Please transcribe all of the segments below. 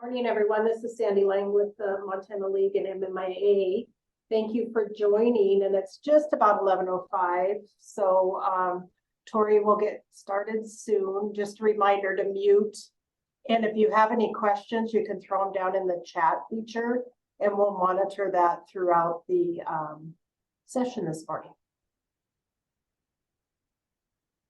Morning, everyone. This is Sandy Lang with the Montana League and MMIA. Thank you for joining, and it's just about 11:05. So Tori will get started soon. Just a reminder to mute. And if you have any questions, you can throw them down in the chat feature, and we'll monitor that throughout the session this morning.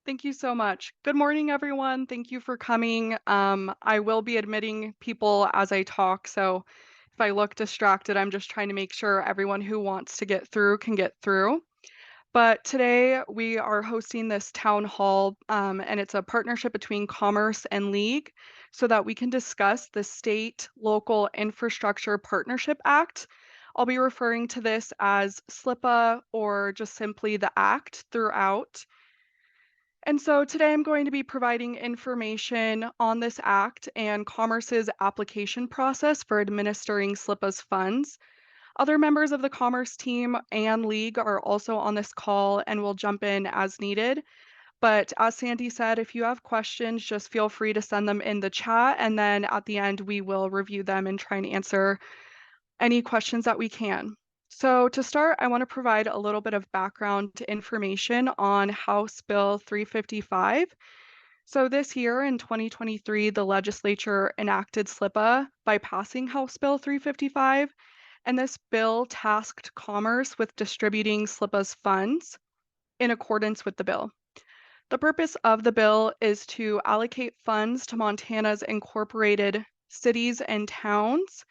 Thank you so much. Good morning, everyone. Thank you for coming. I will be admitting people as I talk, so if I look distracted, I'm just trying to make sure everyone who wants to get through can get through. But today we are hosting this town hall, and it's a partnership between Commerce and League so that we can discuss the State Local Infrastructure Partnership Act. I'll be referring to this as SLIPA or just simply the Act throughout. And so today I'm going to be providing information on this act and Commerce's application process for administering SLIPA's funds. Other members of the Commerce team and League are also on this call and will jump in as needed. But as Sandy said, if you have questions, just feel free to send them in the chat. And then at the end, we will review them and try and answer any questions that we can. So to start, I want to provide a little bit of background information on House Bill 355. So this year in 2023, the legislature enacted SLIPA by passing House Bill 355, and this bill tasked Commerce with distributing SLIPA's funds in accordance with the bill. The purpose of the bill is to allocate funds to Montana's incorporated cities and towns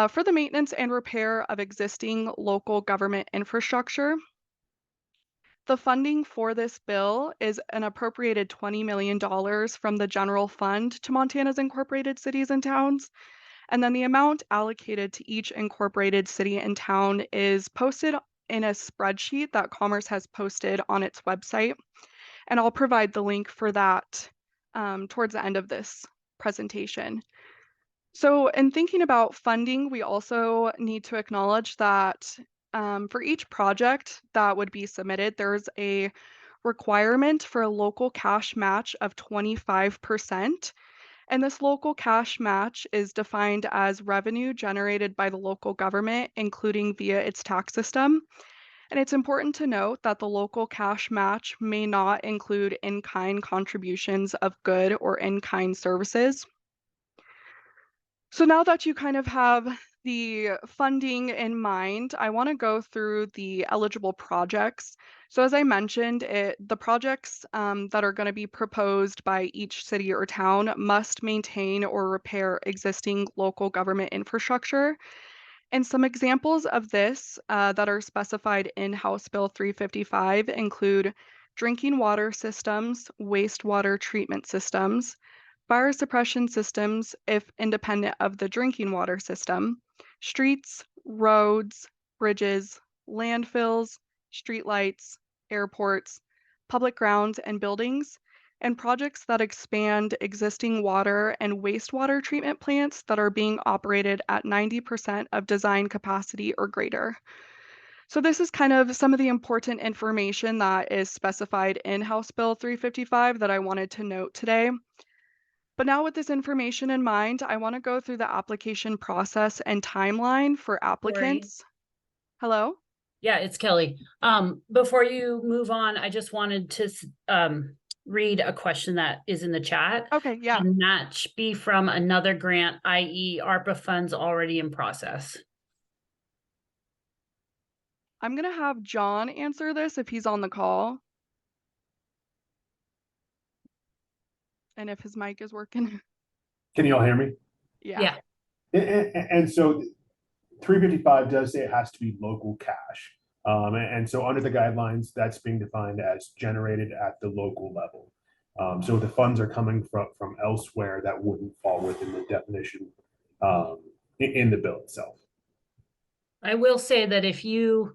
for the maintenance and repair of existing local government infrastructure. The funding for this bill is an appropriated $20 million from the general fund to Montana's incorporated cities and towns. And then the amount allocated to each incorporated city and town is posted in a spreadsheet that Commerce has posted on its website. And I'll provide the link for that towards the end of this presentation. So in thinking about funding, we also need to acknowledge that for each project that would be submitted, there's a requirement for a local cash match of 25%. And this local cash match is defined as revenue generated by the local government, including via its tax system. And it's important to note that the local cash match may not include in-kind contributions of good or in-kind services. So now that you kind of have the funding in mind, I want to go through the eligible projects. So as I mentioned, the projects that are going to be proposed by each city or town must maintain or repair existing local government infrastructure. And some examples of this that are specified in House Bill 355 include drinking water systems, wastewater treatment systems, fire suppression systems if independent of the drinking water system, streets, roads, bridges, landfills, streetlights, airports, public grounds and buildings, and projects that expand existing water and wastewater treatment plants that are being operated at 90% of design capacity or greater. So this is kind of some of the important information that is specified in House Bill 355 that I wanted to note today. But now with this information in mind, I want to go through the application process and timeline for applicants. Hello? Yeah, it's Kelly. Before you move on, I just wanted to read a question that is in the chat. Okay, yeah. And that should be from another grant, i.e. ARPA funds already in process. I'm going to have John answer this if he's on the call. And if his mic is working. Can you all hear me? Yeah. And so 355 does say it has to be local cash. And so under the guidelines, that's being defined as generated at the local level. So if the funds are coming from elsewhere, that wouldn't fall within the definition in the bill itself. I will say that if you're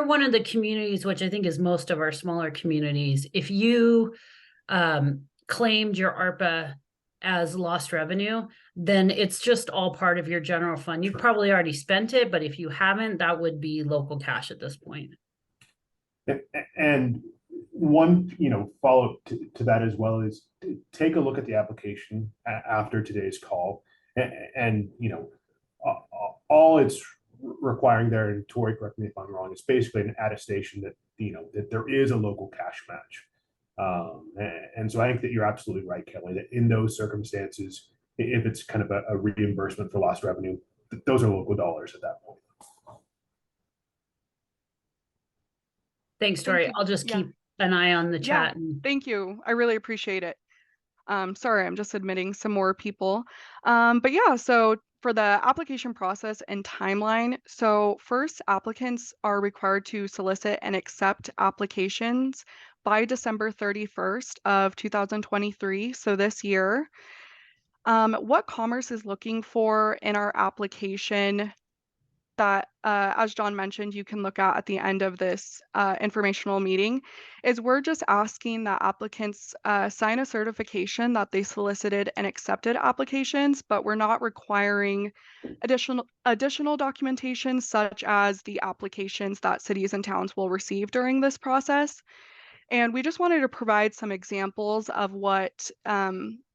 one of the communities, which I think is most of our smaller communities, if you claimed your ARPA as lost revenue, then it's just all part of your general fund. You've probably already spent it, but if you haven't, that would be local cash at this point. And one, follow-up to that as well is take a look at the application after today's call And all it's requiring there, and Tori, correct me if I'm wrong, it's basically an attestation that, that there is a local cash match. And so I think that you're absolutely right, Kelly, that in those circumstances, if it's kind of a reimbursement for lost revenue, those are local dollars at that point. Thanks, Thank Tori. you. I'll just Yeah. keep an eye on the Yeah. chat. And Thank you. I really appreciate it. Sorry, I'm just admitting some more people. But yeah, so for the application process and timeline, so first applicants are required to solicit and accept applications by December 31st of 2023, so this year. What Commerce is looking for in our application that, as John mentioned, you can look at the end of this informational meeting, is we're just asking that applicants sign a certification that they solicited and accepted applications, but we're not requiring additional documentation such as the applications that cities and towns will receive during this process. And we just wanted to provide some examples of what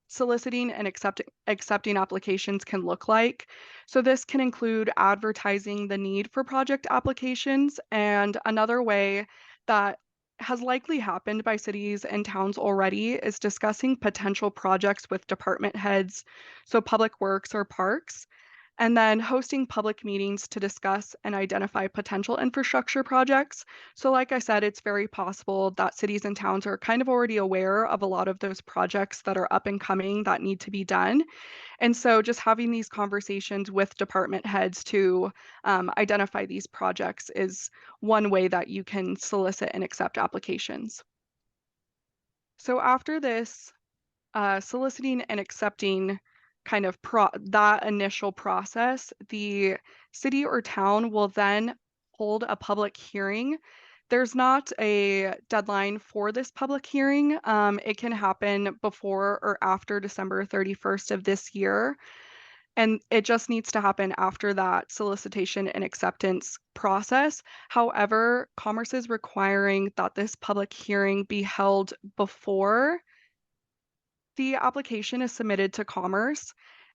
soliciting and accepting applications can look like. So this can include advertising the need for project applications, and another way that has likely happened by cities and towns already is discussing potential projects with department heads, so public works or parks, and then hosting public meetings to discuss and identify potential infrastructure projects. So like I said, it's very possible that cities and towns are kind of already aware of a lot of those projects that are up and coming that need to be done. And so just having these conversations with department heads to identify these projects is one way that you can solicit and accept applications. So after this, soliciting and accepting kind of that initial process, the city or town will then hold a public hearing. There's not a deadline for this public hearing. It can happen before or after December 31st of this year. And it just needs to happen after that solicitation and acceptance process. However, Commerce is requiring that this public hearing be held before the application is submitted to Commerce.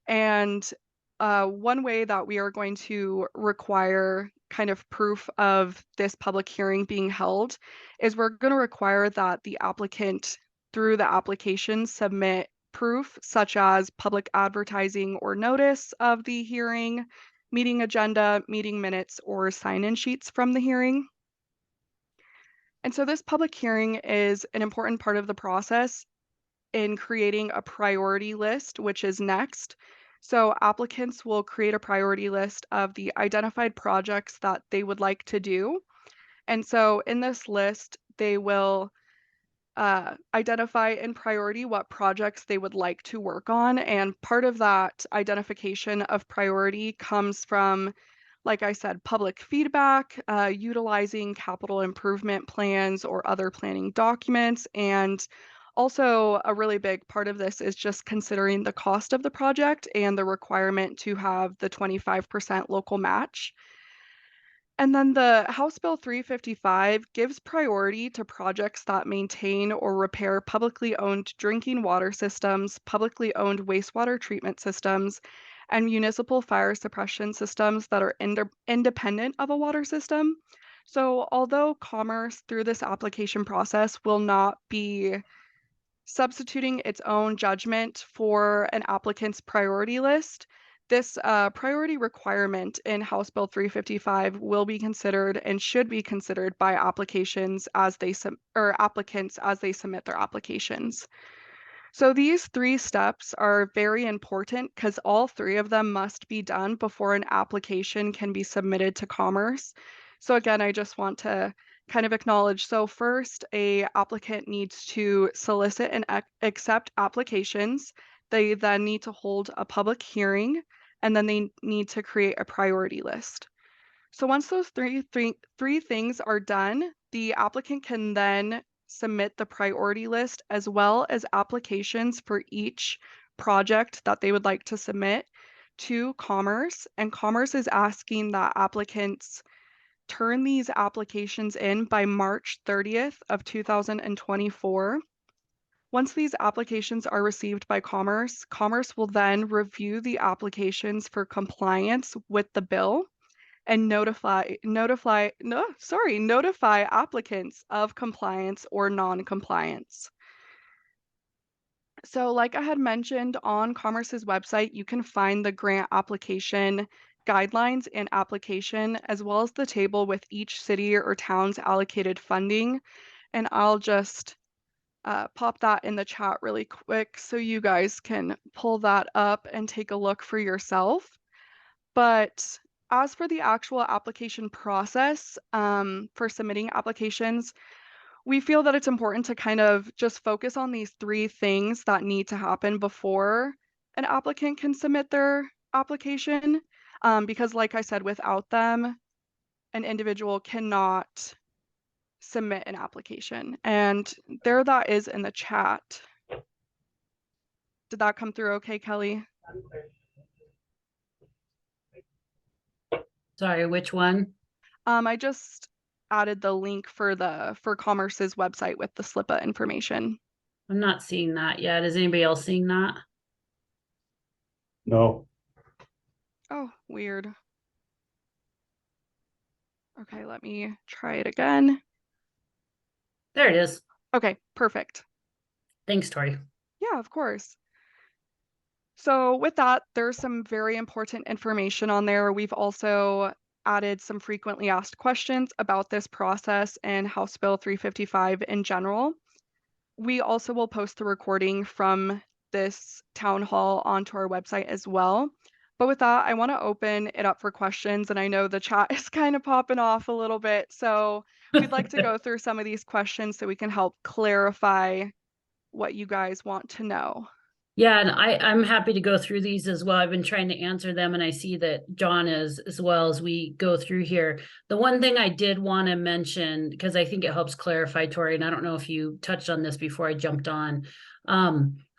And one way that we are going to require kind of proof of this public hearing being held is we're going to require that the applicant, through the application, submit proof such as public advertising or notice of the hearing, meeting agenda, meeting minutes, or sign-in sheets from the hearing. And so this public hearing is an important part of the process in creating a priority list, which is next. So applicants will create a priority list of the identified projects that they would like to do. And so in this list, they will identify in priority what projects they would like to work on. And part of that identification of priority comes from, like I said, public feedback, utilizing capital improvement plans or other planning documents. And also a really big part of this is just considering the cost of the project and the requirement to have the 25% local match. And then the House Bill 355 gives priority to projects that maintain or repair publicly owned drinking water systems, publicly owned wastewater treatment systems, and municipal fire suppression systems that are independent of a water system. So although Commerce through this application process will not be substituting its own judgment for an applicant's priority list, this priority requirement in House Bill 355 will be considered and should be considered by applications as they applicants as they submit their applications. So these three steps are very important because all three of them must be done before an application can be submitted to Commerce. So again, I just want to kind of acknowledge. So first, a applicant needs to solicit and accept applications. They then need to hold a public hearing, and then they need to create a priority list. So once those three things are done, the applicant can then submit the priority list as well as applications for each project that they would like to submit to Commerce. And Commerce is asking that applicants turn these applications in by March 30th of 2024. Once these applications are received by Commerce, Commerce will then review the applications for compliance with the bill and notify applicants of compliance or non-compliance. So like I had mentioned, on Commerce's website, you can find the grant application guidelines and application, as well as the table with each city or town's allocated funding. And I'll just pop that in the chat really quick so you guys can pull that up and take a look for yourself. But as for the actual application process for submitting applications, we feel that it's important to kind of just focus on these 3 things that need to happen before an applicant can submit their application. Because like I said, without them, an individual cannot submit an application. And there that is in the chat. Did that come through okay, Kelly? Sorry, which one? I just added the link for Commerce's website with the SLIPA information. I'm not seeing that yet. Is anybody else seeing that? No. Oh, weird. Okay, let me try it again. There it is. Okay, perfect. Thanks, Tori. Yeah, of course. So with that, there's some very important information on there. We've also added some frequently asked questions about this process and House Bill 355 in general. We also will post the recording from this town hall onto our website as well. But with that, I want to open it up for questions, and I know the chat is kind of popping off a little bit. So we'd like to go through some of these questions so we can help clarify what you guys want to know. Yeah, and I'm happy to go through these as well. I've been trying to answer them, and I see that John is as well as we go through here. The one thing I did want to mention, because I think it helps clarify, Tori, and I don't know if you touched on this before I jumped on.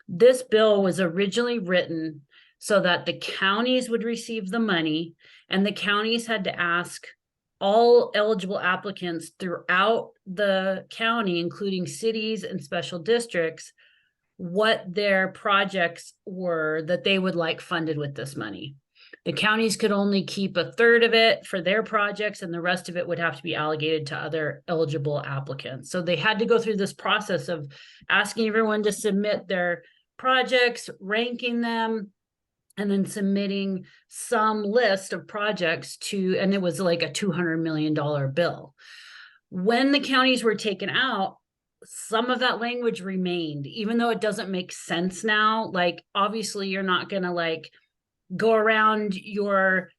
This bill was originally written so that the counties would receive the money, and the counties had to ask all eligible applicants throughout the county, including cities and special districts, what their projects were that they would like funded with this money. The counties could only keep 1/3 of it for their projects, and the rest of it would have to be allocated to other eligible applicants. So they had to go through this process of asking everyone to submit their projects, ranking them, and then submitting some list of projects to, and it was like a $200 million bill. When the counties were taken out, some of that language remained, even though it doesn't make sense now. Like, obviously you're not going to like go around your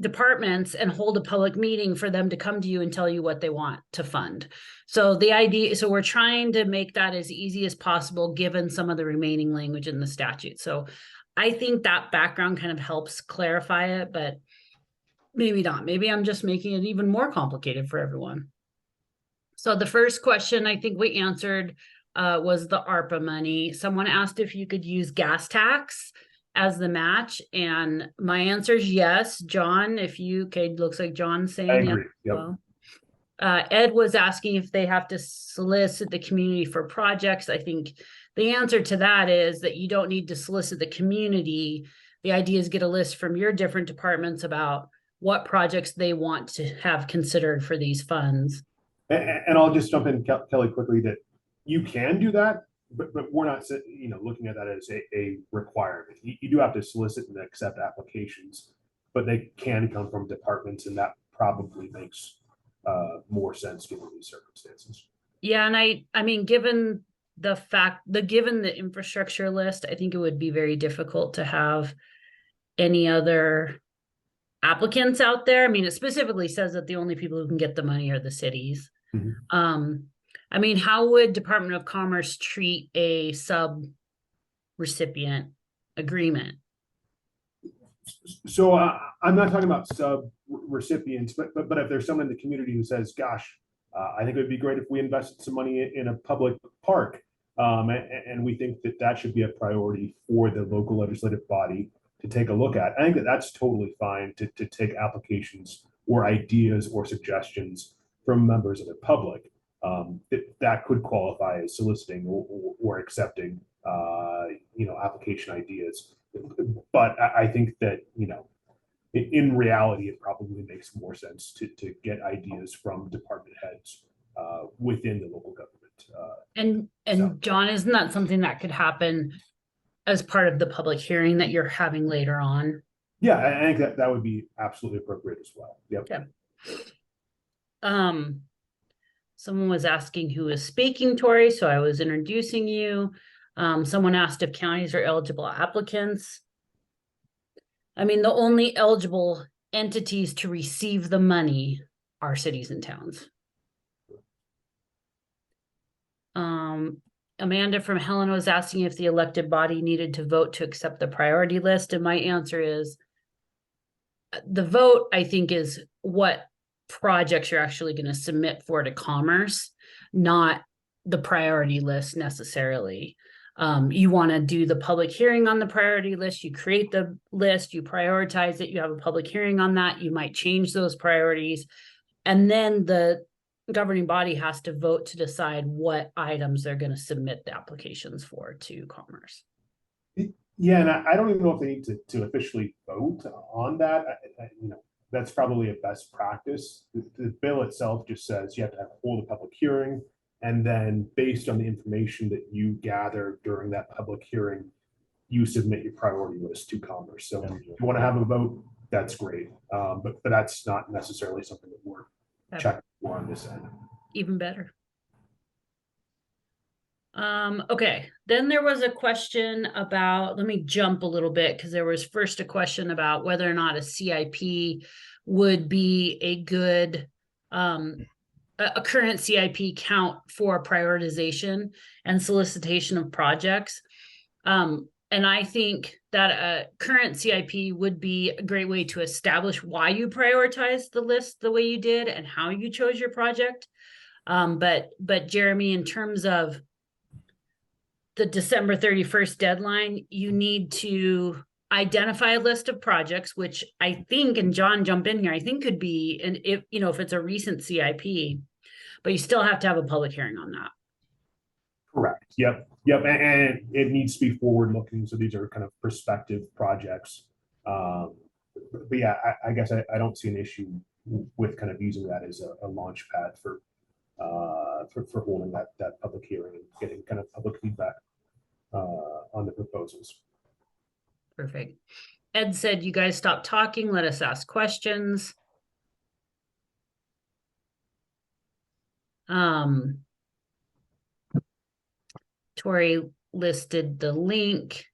departments and hold a public meeting for them to come to you and tell you what they want to fund. So we're trying to make that as easy as possible given some of the remaining language in the statute. So I think that background kind of helps clarify it, but maybe not. Maybe I'm just making it even more complicated for everyone. So the first question I think we answered was the ARPA money. Someone asked if you could use gas tax as the match, and my answer is yes. John, if you could, looks like John's saying I agree. yes. Yep. Well, Ed was asking if they have to solicit the community for projects. I think the answer to that is that you don't need to solicit the community. The idea is get a list from your different departments about what projects they want to have considered for these funds. And I'll just jump in, Kelly, quickly, that you can do that, but we're not, looking at that as a requirement. You do have to solicit and accept applications, but they can come from departments, and that probably makes more sense given these circumstances. Yeah, and I mean, given the infrastructure list, I think it would be very difficult to have any other applicants out there. I mean, it specifically says that the only people who can get the money are the cities. Mm-hmm. I mean, how would Department of Commerce treat a sub-recipient agreement? So I'm not talking about sub-recipients, but if there's someone in the community who says, gosh, I think it would be great if we invested some money in a public park, and we think that should be a priority for the local legislative body to take a look at. I think that's totally fine to take applications or ideas or suggestions from members of the public. that could qualify as soliciting or accepting, application ideas. But I think that, in reality, it probably makes more sense to get ideas from department heads within the local government. And So- John, isn't that something that could happen as part of the public hearing that you're having later on? Yeah, I think that would be absolutely appropriate as well. Yep. Okay. Someone was asking who is speaking, Tori, so I was introducing you. Someone asked if counties are eligible applicants. I mean, the only eligible entities to receive the money are cities and towns. Amanda from Helena was asking if the elected body needed to vote to accept the priority list, and my answer is the vote, I think, is what projects you're actually going to submit for to Commerce, not the priority list necessarily. You want to do the public hearing on the priority list, you create the list, you prioritize it, you have a public hearing on that, you might change those priorities, and then the governing body has to vote to decide what items they're going to submit the applications for to Commerce. Yeah, and I don't even know if they need to officially vote on that. That's probably a best practice. The bill itself just says you have to hold a public hearing, and then based on the information that you gather during that public hearing, you submit your priority list to Commerce. So if you want to have a vote, that's great. But that's not necessarily something that we're checking for on this end. Even better. Okay, then there was a question about, let me jump a little bit, because there was first a question about whether or not a CIP would be a good a current CIP count for prioritization and solicitation of projects. And I think that a current CIP would be a great way to establish why you prioritize the list the way you did and how you chose your project. But Jeremy, in terms of the December 31st deadline, you need to identify a list of projects, which I think, and John, jump in here, I think could be, and if it's a recent CIP, but you still have to have a public hearing on that. Correct. Yep. And it needs to be forward looking. So these are kind of prospective projects. But yeah, I guess I don't see an issue with kind of using that as a launch pad for holding that public hearing and getting kind of public feedback on the proposals. Perfect. Ed said, you guys stop talking, let us ask questions. Tori listed the link.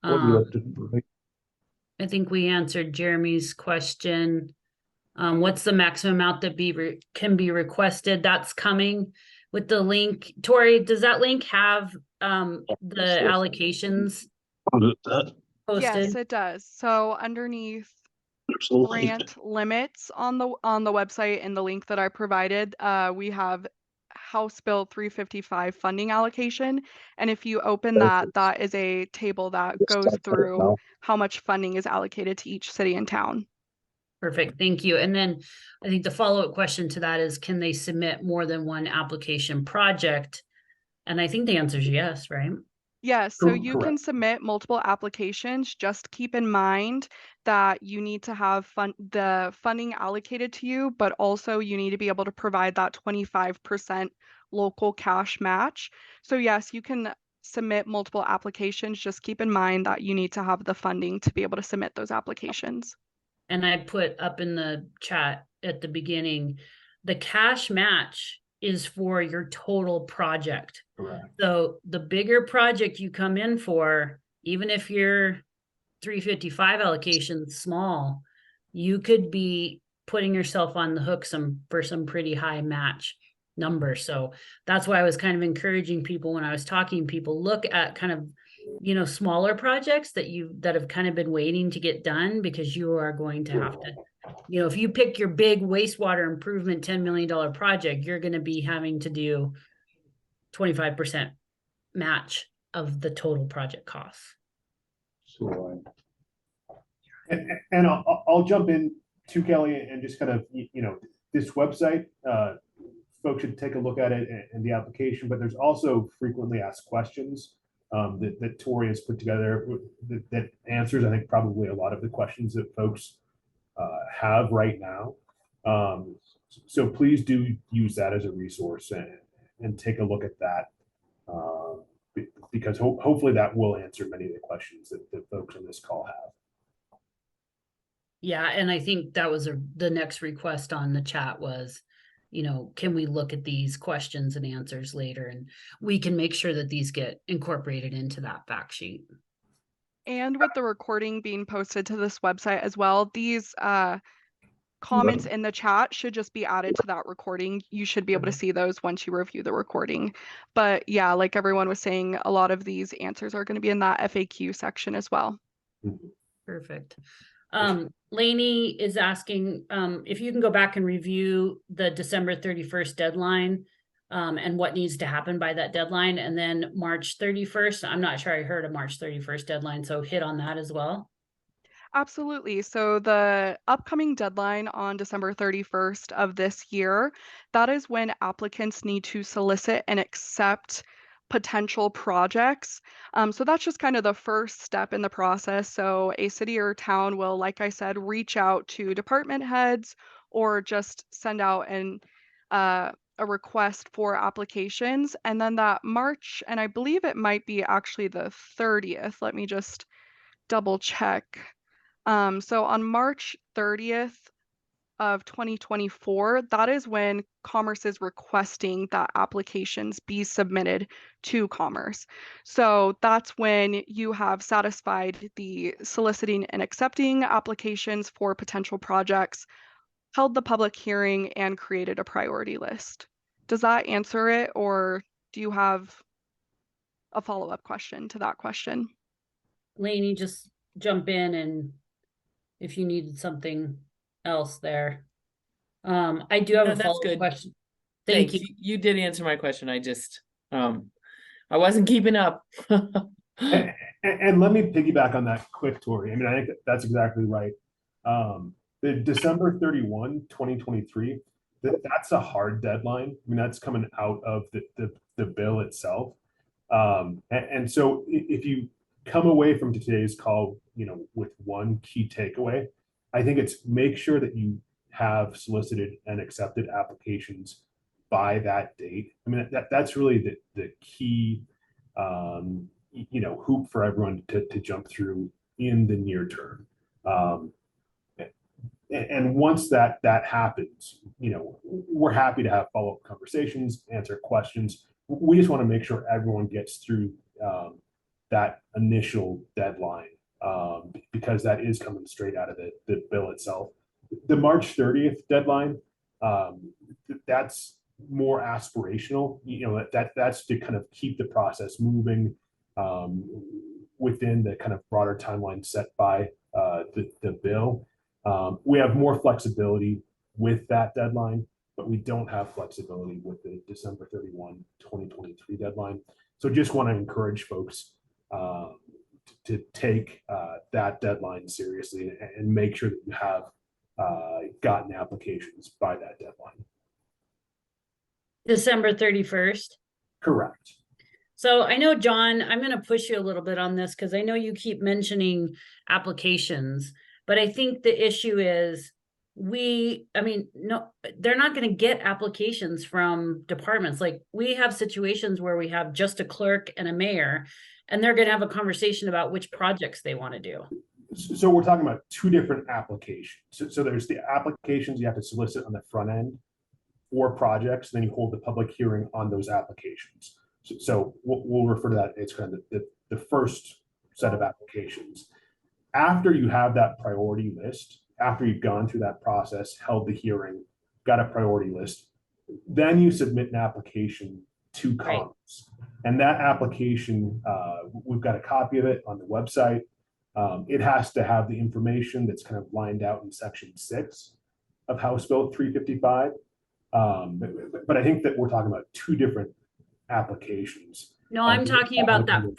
I think we answered Jeremy's question. What's the maximum amount that can be requested? That's coming with the link. Tori, does that link have the allocations posted? Yes, it does. So underneath grant limits on the website and the link that I provided, we have House Bill 355 funding allocation. And if you open that is a table that goes through how much funding is allocated to each city and town. Perfect. Thank you. And then I think the follow-up question to that is, can they submit more than one application project? And I think the answer is yes, right? Yes, so you Correct. can submit multiple applications. Just keep in mind that you need to have the funding allocated to you, but also you need to be able to provide that 25% local cash match. So yes, you can submit multiple applications. Just keep in mind that you need to have the funding to be able to submit those applications. And I put up in the chat at the beginning, the cash match is for your total project. Correct. So the bigger project you come in for, even if your 355 allocation is small, you could be putting yourself on the hook for some pretty high match numbers. So that's why I was kind of encouraging people when I was talking, people look at kind of, smaller projects that have kind of been waiting to get done, because you are going to have to, if you pick your big wastewater improvement $10 million project, you're going to be having to do 25% match of the total project costs. And I'll jump in to Kelly and just kind of, this website folks should take a look at it and the application, but there's also frequently asked questions that Tori has put together that answers, I think, probably a lot of the questions that folks have right now. So please do use that as a resource and take a look at that, because hopefully that will answer many of the questions that folks on this call have. Yeah, and I think that was the next request on the chat was, can we look at these questions and answers later? And we can make sure that these get incorporated into that fact sheet. And with the recording being posted to this website as well, these comments in the chat should just be added to that recording. You should be able to see those once you review the recording. But yeah, like everyone was saying, a lot of these answers are going to be in that FAQ section as well. Perfect. Lainey is asking if you can go back and review the December 31st deadline and what needs to happen by that deadline. And then March 31st, I'm not sure I heard a March 31st deadline, so hit on that as well. Absolutely. So the upcoming deadline on December 31st of this year, that is when applicants need to solicit and accept potential projects. So that's just kind of the first step in the process. So a city or town will, like I said, reach out to department heads or just send out a request for applications. And then that March, and I believe it might be actually the 30th. Let me just double check. So on March 30th of 2024, that is when Commerce is requesting that applications be submitted to Commerce. So that's when you have satisfied the soliciting and accepting applications for potential projects, held the public hearing, and created a priority list. Does that answer it, or do you have a follow-up question to that question? Lainey, just jump in and if you needed something else there. I do have a follow-up question. Thank you. You did answer my question. I just I wasn't keeping up. And let me piggyback on that quick, Tori. I mean, I think that's exactly right. The December 31, 2023, that's a hard deadline. I mean, that's coming out of the bill itself. And so if you come away from today's call, with one key takeaway, I think it's make sure that you have solicited and accepted applications by that date. I mean, that's really the key, hoop for everyone to jump through in the near term. And once that happens, we're happy to have follow-up conversations, answer questions. We just want to make sure everyone gets through that initial deadline, because that is coming straight out of the bill itself. The March 30th deadline, that's more aspirational. That's to kind of keep the process moving within the kind of broader timeline set by the bill. We have more flexibility with that deadline, but we don't have flexibility with the December 31, 2023 deadline. So just want to encourage folks to take that deadline seriously and make sure that you have gotten applications by that deadline. December 31st. Correct. So I know, John, I'm going to push you a little bit on this because I know you keep mentioning applications, but I think the issue is no, they're not going to get applications from departments. Like we have situations where we have just a clerk and a mayor, and they're going to have a conversation about which projects they want to do. So we're talking about two different applications. So there's the applications you have to solicit on the front end for projects, then you hold the public hearing on those applications. So we'll refer to that. It's kind of the first set of applications. After you have that priority list, after you've gone through that process, held the hearing, got a priority list, then you submit an application to Commerce. Right. And that application, we've got a copy of it on the website. It has to have the information that's kind of lined out in Section 6 of House Bill 355. But I think that we're talking about two different applications. No, I'm talking about the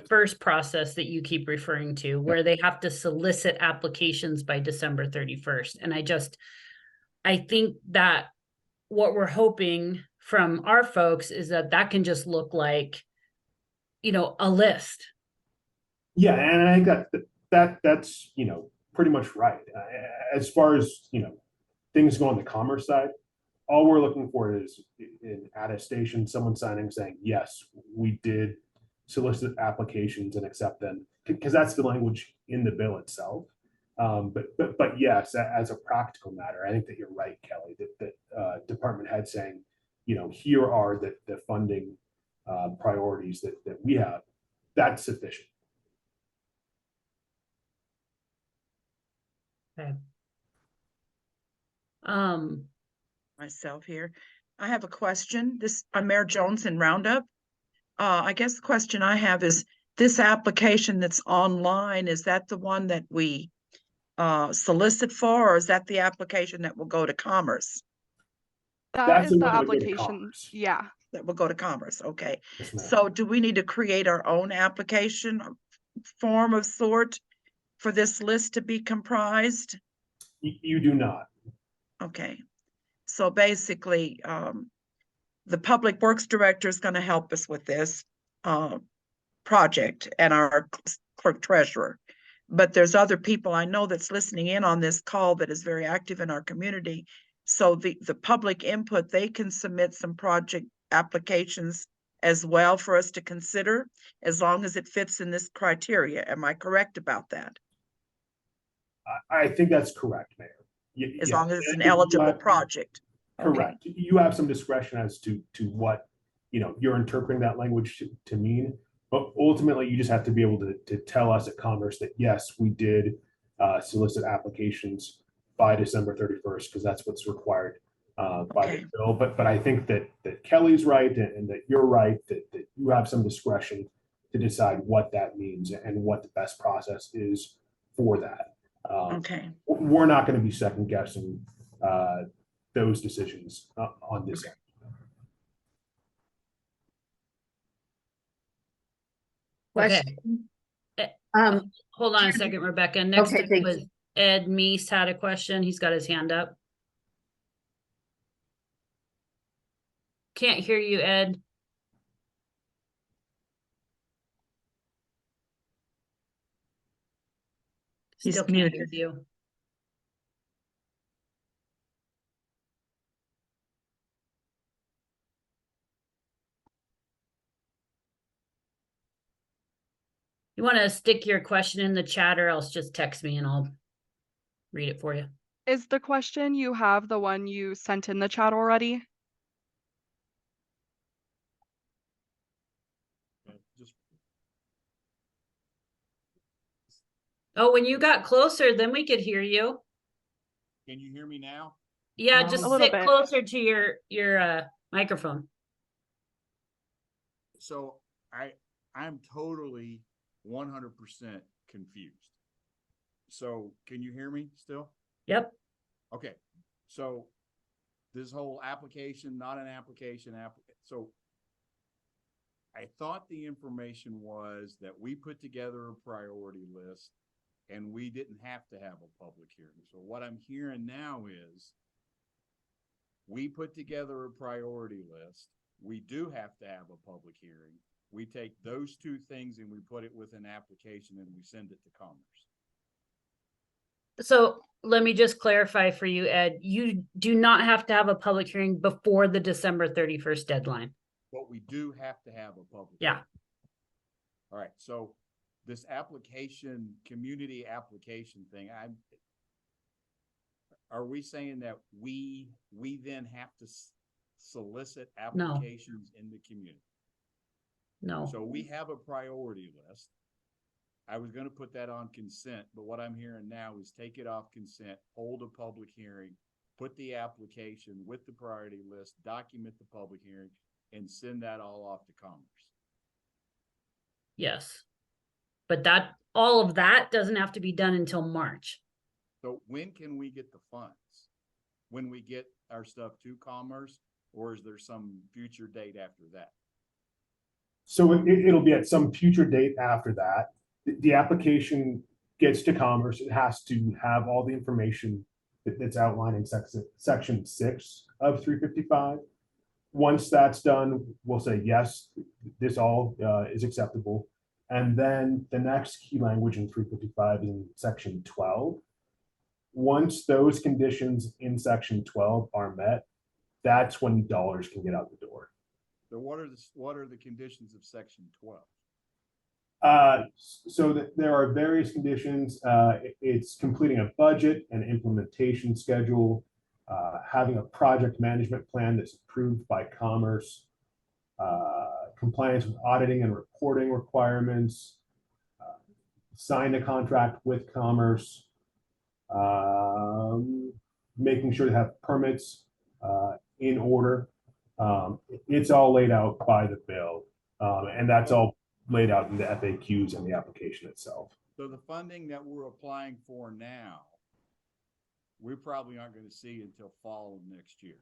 first process that you keep referring to, where they have to solicit applications by December 31st. And I think that what we're hoping from our folks is that that can just look like, a list. Yeah, and I think that's pretty much right. As far as things go on the commerce side, all we're looking for is an attestation, someone signing saying, yes, we did solicit applications and accept them, because that's the language in the bill itself. But yes, as a practical matter, I think that you're right, Kelly, that department head saying, here are the funding priorities that we have, that's sufficient. Okay. Myself here. I have a question. I'm Mayor Jones in Roundup. I guess the question I have is, this application that's online, is that the one that we solicit for, or is that the application that will go to Commerce? That That's is the the one that would go to application. Commerce. Yeah. That will go to Commerce, okay. Yes, ma'am. So do we need to create our own application form of sort for this list to be comprised? You do not. Okay. So basically, the Public Works Director is going to help us with this project, and our clerk treasurer. But there's other people I know that's listening in on this call that is very active in our community. So the public input, they can submit some project applications as well for us to consider, as long as it fits in this criteria. Am I correct about that? I think that's correct, Mayor. As Yeah. long as it's an You eligible have- project. Correct. You have some discretion as to what, you're interpreting that language to mean. But ultimately, you just have to be able to tell us at Commerce that, yes, we did solicit applications by December 31st, because that's what's required by Okay. the bill. But I think that Kelly's right, and that you're right, that you have some discretion to decide what that means and what the best process is for that. Okay. We're not going to be second guessing those decisions on this end. Okay. Question. Hold on a second, Rebecca. Next Okay, up thank was you. Ed Meese had a question. He's got his hand up. Can't hear you, Ed. He's Still can't hear muted. you. You want to stick your question in the chat, or else just text me and I'll read it for you. Is the question you have the one you sent in the chat already? Oh, when you got closer, then we could hear you. Can you hear me now? Yeah, just A little sit bit. closer to your microphone. So I'm totally 100% confused. So can you hear me still? Yep. Okay. So this whole application, not an application, so I thought the information was that we put together a priority list and we didn't have to have a public hearing. So what I'm hearing now is we put together a priority list. We do have to have a public hearing. We take those two things and we put it with an application and we send it to Commerce. So let me just clarify for you, Ed. You do not have to have a public hearing before the December 31st deadline. But we do have to have a public Yeah. hearing. All right. So this application, community application thing, are we saying that we then have to solicit applications in the community? No. So we have a priority list. I was going to put that on consent, but what I'm hearing now is take it off consent, hold a public hearing, put the application with the priority list, document the public hearing, and send that all off to Commerce. Yes. But all of that doesn't have to be done until March. So when can we get the funds? When we get our stuff to Commerce, or is there some future date after that? So it'll be at some future date after that. The application gets to Commerce. It has to have all the information It's outlined in section 6 of 355. Once that's done, we'll say, yes, this all is acceptable. And then the next key language in 355 is in section 12. Once those conditions in section 12 are met, that's when dollars can get out the door. So what are the conditions of section 12? So there are various conditions. It's completing a budget and implementation schedule, having a project management plan that's approved by Commerce, compliance with auditing and reporting requirements, sign a contract with Commerce, making sure to have permits in order. It's all laid out by the bill, and that's all laid out in the FAQs and the application itself. So the funding that we're applying for now, we probably aren't going to see until fall of next year.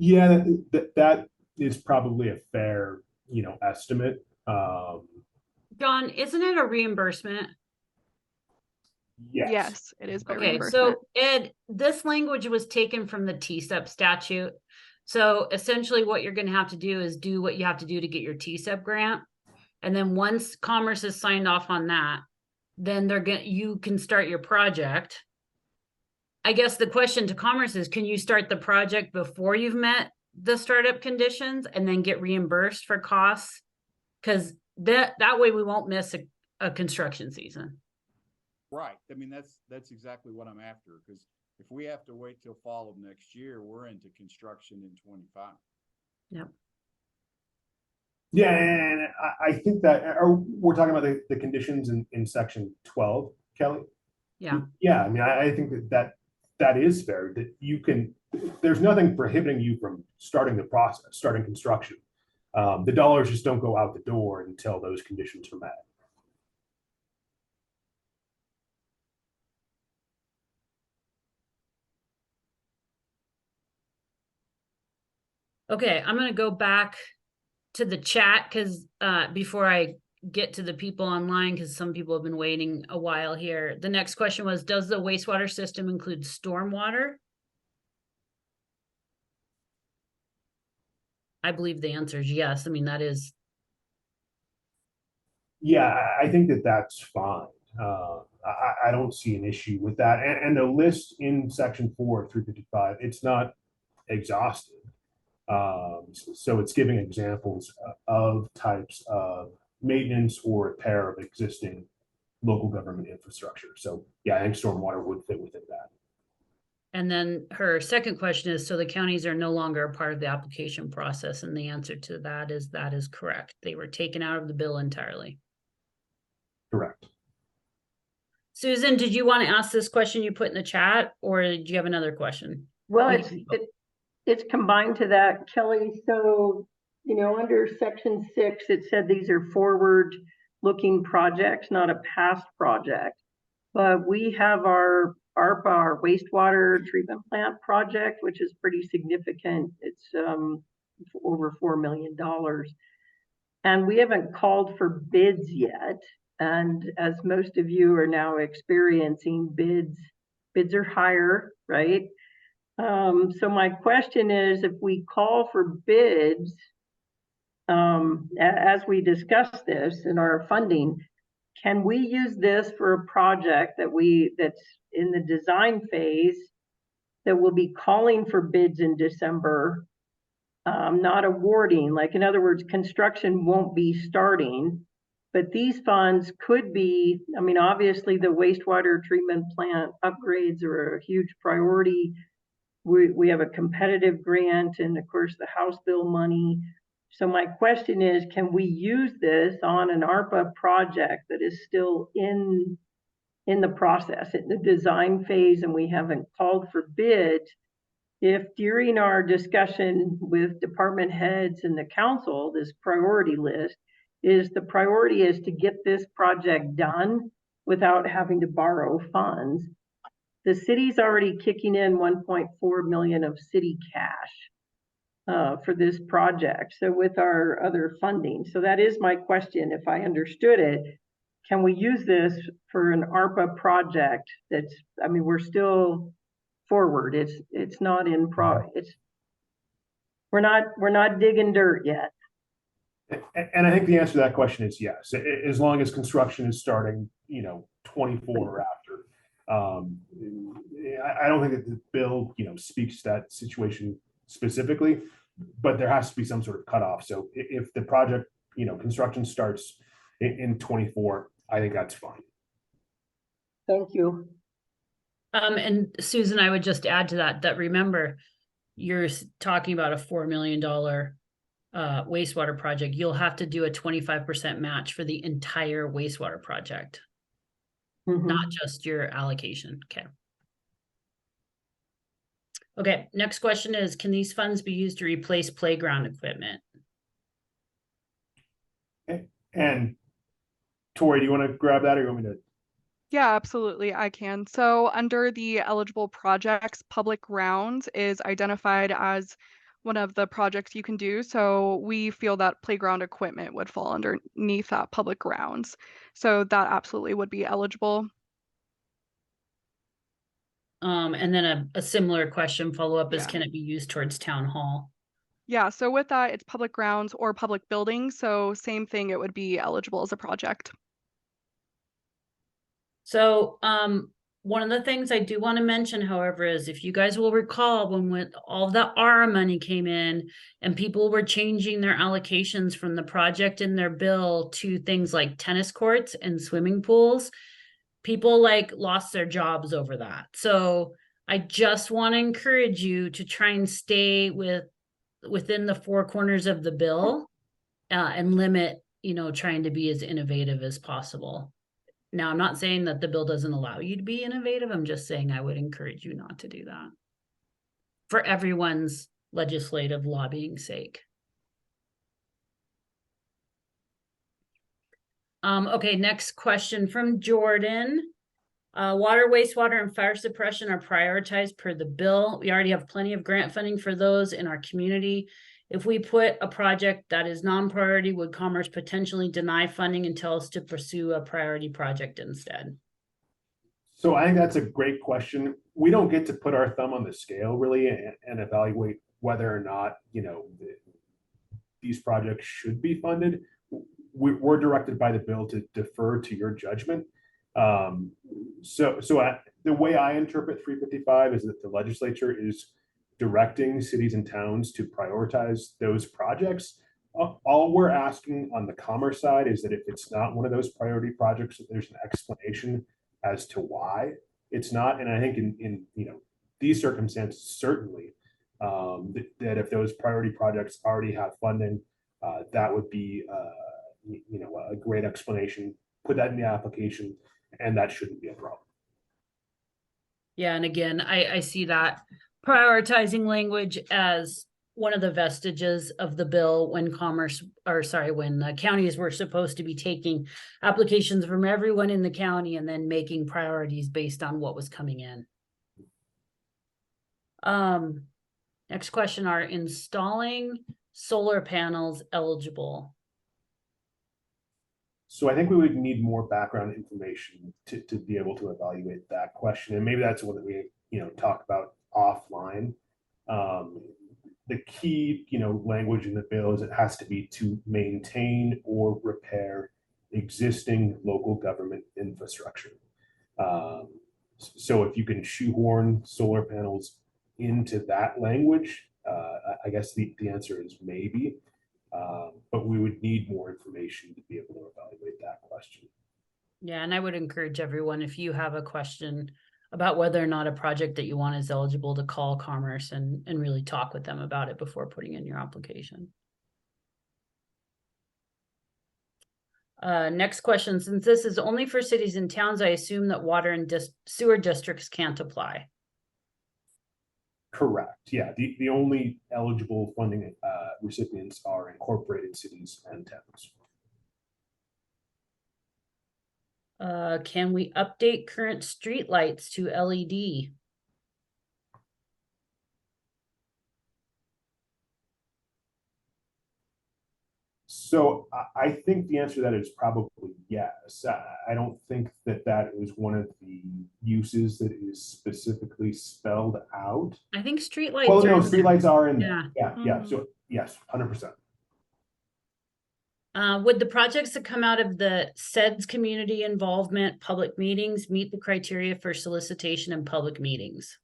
Yeah, that is probably a fair, estimate. John, isn't it a reimbursement? Yes. Yes, it is by Okay, reimbursement. so Ed, this language was taken from the TSEP statute. So essentially what you're going to have to do is do what you have to do to get your TSEP grant. And then once Commerce has signed off on that, then you can start your project. I guess the question to Commerce is, can you start the project before you've met the startup conditions and then get reimbursed for costs? Because that way we won't miss a construction season. Right. I mean, that's exactly what I'm after, because if we have to wait till fall of next year, we're into construction in 25. Yep. Yeah, and I think that we're talking about the conditions in section 12, Kelly. Yeah. Yeah, I mean, I think that is fair. That there's nothing prohibiting you from starting the process, starting construction. The dollars just don't go out the door until those conditions are met. Okay, I'm going to go back to the chat because before I get to the people online, because some people have been waiting a while here. The next question was, does the wastewater system include stormwater? I believe the answer is yes. I mean, that is. Yeah, I think that's fine. I don't see an issue with that. And the list in section 4 of 355, it's not exhaustive. So it's giving examples of types of maintenance or repair of existing local government infrastructure. So yeah, I think stormwater would fit within that. And then her second question is, so the counties are no longer a part of the application process, and the answer to that is correct. They were taken out of the bill entirely. Correct. Susan, did you want to ask this question you put in the chat, or did you have another question? Well, it's combined to that, Kelly. So, under section 6, it said these are forward-looking projects, not a past project. But we have our ARPA, our wastewater treatment plant project, which is pretty significant. It's over $4 million. And we haven't called for bids yet. And as most of you are now experiencing, bids are higher, right? So my question is, if we call for bids, as we discuss this in our funding, can we use this for a project that's in the design phase that will be calling for bids in December, not awarding? Like, in other words, construction won't be starting, but these funds could be, I mean, obviously the wastewater treatment plant upgrades are a huge priority. We have a competitive grant and of course the House bill money. So my question is, can we use this on an ARPA project that is still in the process, in the design phase, and we haven't called for bids? If during our discussion with department heads and the council, this priority list the priority is to get this project done without having to borrow funds. The city's already kicking in 1.4 million of city cash for this project. So with our other funding. So that is my question, if I understood it. can we use this for an ARPA project that's, I mean, we're still forward. It's not in we're not digging dirt yet. And I think the answer to that question is yes, as long as construction is starting, 24 or after. I don't think that the bill, speaks to that situation specifically, but there has to be some sort of cutoff. So if the project, construction starts in 24, I think that's fine. Thank you. And Susan, I would just add to that remember, you're talking about a $4 million wastewater project. You'll have to do a 25% match for the entire wastewater project, not just your allocation. Okay, next question is, can these funds be used to replace playground equipment? And Tori, do you want to grab that, or you want me to? Yeah, absolutely, I can. So under the eligible projects, public grounds is identified as one of the projects you can do. So we feel that playground equipment would fall underneath that public grounds. So that absolutely would be eligible. And then a similar question follow-up is, Yeah. can it be used towards town hall? Yeah, so with that, it's public grounds or public buildings. So same thing, it would be eligible as a project. So one of the things I do want to mention, however, is if you guys will recall when all the ARA money came in and people were changing their allocations from the project in their bill to things like tennis courts and swimming pools, people lost their jobs over that. So I just want to encourage you to try and stay within the four corners of the bill and limit, trying to be as innovative as possible. Now, I'm not saying that the bill doesn't allow you to be innovative. I'm just saying I would encourage you not to do that for everyone's legislative lobbying sake. Okay, next question from Jordan. Water, wastewater, and fire suppression are prioritized per the bill. We already have plenty of grant funding for those in our community. If we put a project that is non-priority, would Commerce potentially deny funding and tell us to pursue a priority project instead? So I think that's a great question. We don't get to put our thumb on the scale really and evaluate whether or not, these projects should be funded. We're directed by the bill to defer to your judgment. So the way I interpret 355 is that the legislature is directing cities and towns to prioritize those projects. All we're asking on the commerce side is that if it's not one of those priority projects, that there's an explanation as to why it's not. And I think in these circumstances, certainly that if those priority projects already have funding, that would be a great explanation. Put that in the application, and that shouldn't be a problem. Yeah, and again, I see that prioritizing language as one of the vestiges of the bill when when counties were supposed to be taking applications from everyone in the county and then making priorities based on what was coming in. Next question, are installing solar panels eligible? So I think we would need more background information to be able to evaluate that question. And maybe that's one that we, talk about offline. The key, language in the bill is it has to be to maintain or repair existing local government infrastructure. So if you can shoehorn solar panels into that language, I guess the answer is maybe. But we would need more information to be able to evaluate that question. Yeah, and I would encourage everyone, if you have a question about whether or not a project that you want is eligible, to call Commerce and really talk with them about it before putting in your application. Next question, since this is only for cities and towns, I assume that water and sewer districts can't apply. Correct. Yeah, the only eligible funding recipients are incorporated cities and towns. Can we update current streetlights to LED? So I think the answer to that is probably yes. I don't think that that is one of the uses that is specifically spelled out. I think streetlights. Well, no, are in there. streetlights are in Yeah. there. Yeah. Mhm. So yes, 100%. Would the projects that come out of the SEDS community involvement, public meetings, meet the criteria for solicitation and public meetings?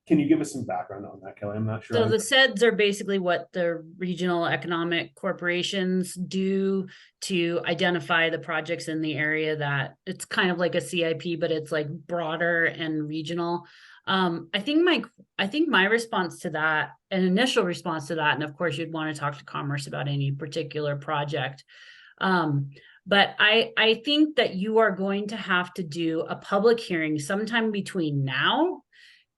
Can you give us some background on that, Kelly? I'm not sure. So the SEDS are basically what the regional economic corporations do to identify the projects in the area that it's kind of like a CIP, but it's like broader and regional. I think my response to that, an initial response to that, and of course you'd want to talk to Commerce about any particular project. But I think that you are going to have to do a public hearing sometime between now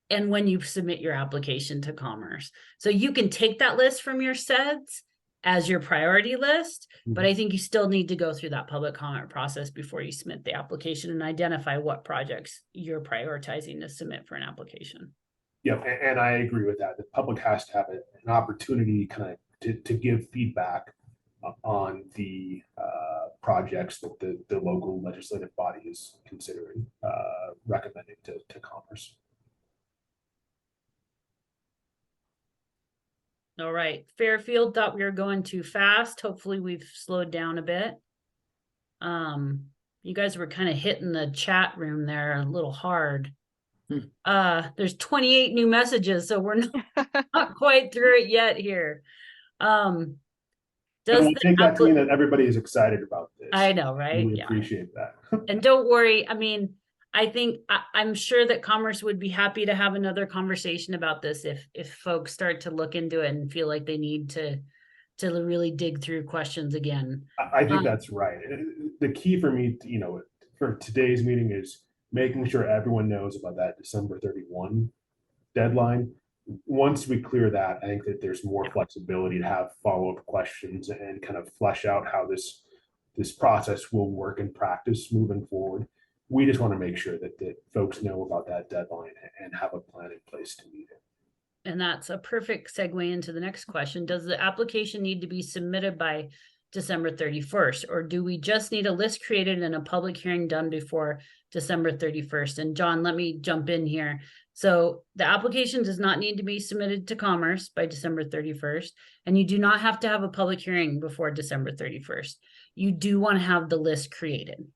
and when you submit your application to Commerce. So you can take that list from your SEDS as your priority list, but I think you still need to go through that public comment process before you submit the application and identify what projects you're prioritizing to submit for an application. Yep, and I agree with that. The public has to have an opportunity kind of to give feedback on the projects that the local legislative body is considering recommending to Commerce. All right, Fairfield thought we were going too fast. Hopefully we've slowed down a bit. You guys were kind of hitting the chat room there a little hard. There's 28 new messages, so we're not quite through it yet here. We'll take that to mean that everybody is excited about this. I know, right? We appreciate that. And don't worry, I mean, I'm sure that Commerce would be happy to have another conversation about this if folks start to look into it and feel like they need to really dig through questions again. I think that's right. The key for me, for today's meeting is making sure everyone knows about that December 31 deadline. Once we clear that, I think that there's more flexibility to have follow-up questions and kind of flesh out how this process will work in practice moving forward. We just want to make sure that folks know about that deadline and have a plan in place to meet it. And that's a perfect segue into the next question. Does the application need to be submitted by December 31st, or do we just need a list created and a public hearing done before December 31st? And John, let me jump in here. So the application does not need to be submitted to Commerce by December 31st, and you do not have to have a public hearing before December 31st. You do want to have the list created.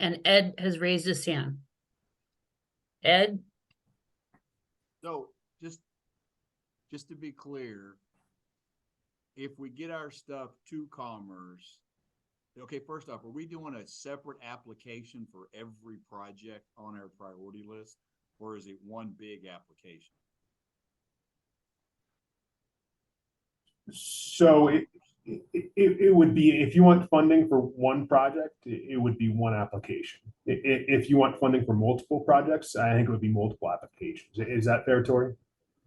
And Ed has raised his hand. Ed? So just to be clear, if we get our stuff to Commerce, okay, first off, are we doing a separate application for every project on our priority list, or is it one big application? So it would be, if you want funding for one project, it would be one application. If you want funding for multiple projects, I think it would be multiple applications. Is that fair, Tori?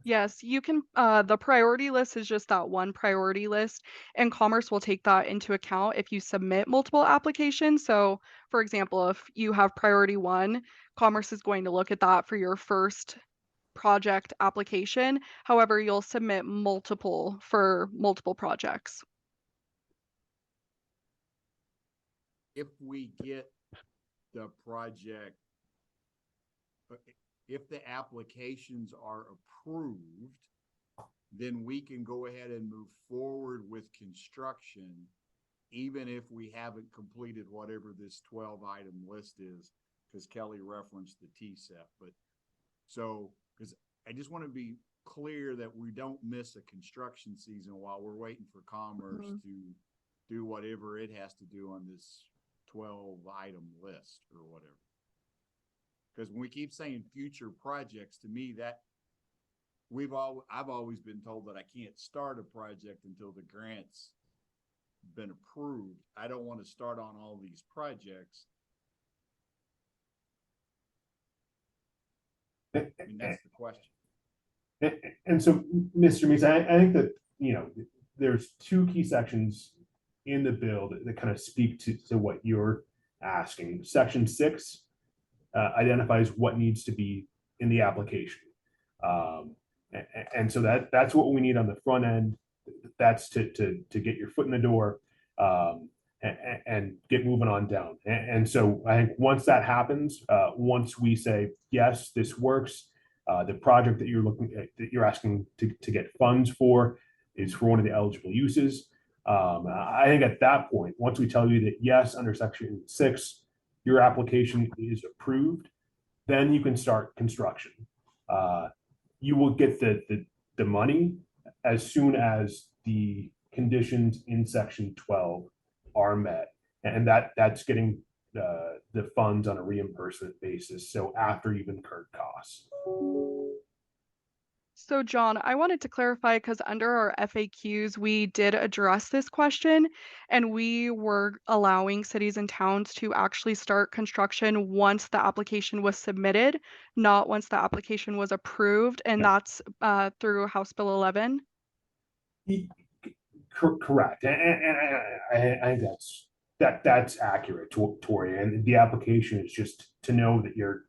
Yes, you can. The priority list is just that one priority list, and Commerce will take that into account if you submit multiple applications. So, for example, if you have priority 1, Commerce is going to look at that for your first project application. However, you'll submit multiple for multiple projects. If we get the project, if the applications are approved, then we can go ahead and move forward with construction, even if we haven't completed whatever this 12-item list is, because Kelly referenced the TSEP. But so, because I just want to be clear that we don't miss a construction season while we're waiting for Commerce to do whatever it has to do on this 12-item list or whatever. Because when we keep saying future projects, to me, that I've always been told that I can't start a project until the grant's been approved. I don't want to start on all these projects. I mean, that's the question. And so, Mr. Meese, I think that, there's 2 key sections in the bill that kind of speak to what you're asking. Section 6 identifies what needs to be in the application. And so that's what we need on the front end. That's to get your foot in the door and get moving on down. And so I think once that happens, once we say, yes, this works, the project that you're looking at, that you're asking to get funds for is for one of the eligible uses. I think at that point, once we tell you that yes, under section 6, your application is approved, then you can start construction. You will get the money as soon as the conditions in section 12 are met. And that's getting the funds on a reimbursement basis. So after you've incurred costs. So John, I wanted to clarify because under our FAQs, we did address this question and we were allowing cities and towns to actually start construction once the application was submitted, not once the application was approved. And that's through House Bill 11. Correct. And I think that's accurate, Tori. And the application is just to know that you're,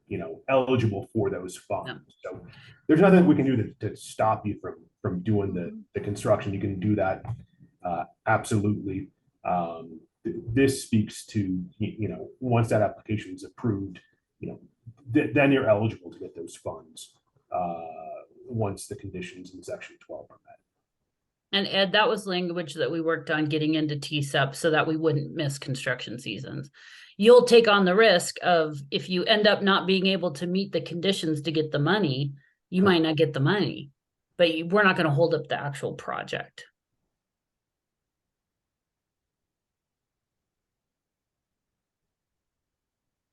eligible for those funds. Yeah. So there's nothing we can do to stop you from doing the construction. You can do that absolutely. This speaks to, once that application is approved, then you're eligible to get those funds once the conditions in section 12 are met. And Ed, that was language that we worked on getting into TSEP so that we wouldn't miss construction seasons. You'll take on the risk of, if you end up not being able to meet the conditions to get the money, you might not get the money, but we're not going to hold up the actual project.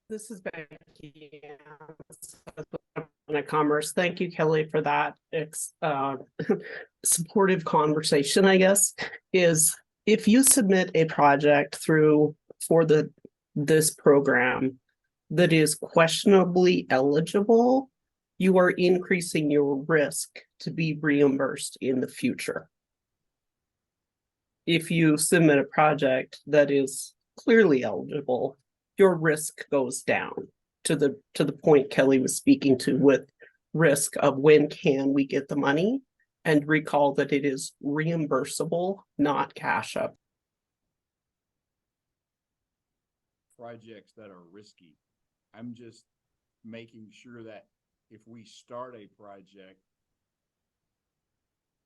This is Becky. Commerce. Thank you, Kelly, for that supportive conversation. I guess is if you submit a project for this program that is questionably eligible, you are increasing your risk to be reimbursed in the future. If you submit a project that is clearly eligible, your risk goes down to the point Kelly was speaking to, with risk of when can we get the money, and recall that it is reimbursable, not cash up. Projects that are risky. I'm just making sure that if we start a project,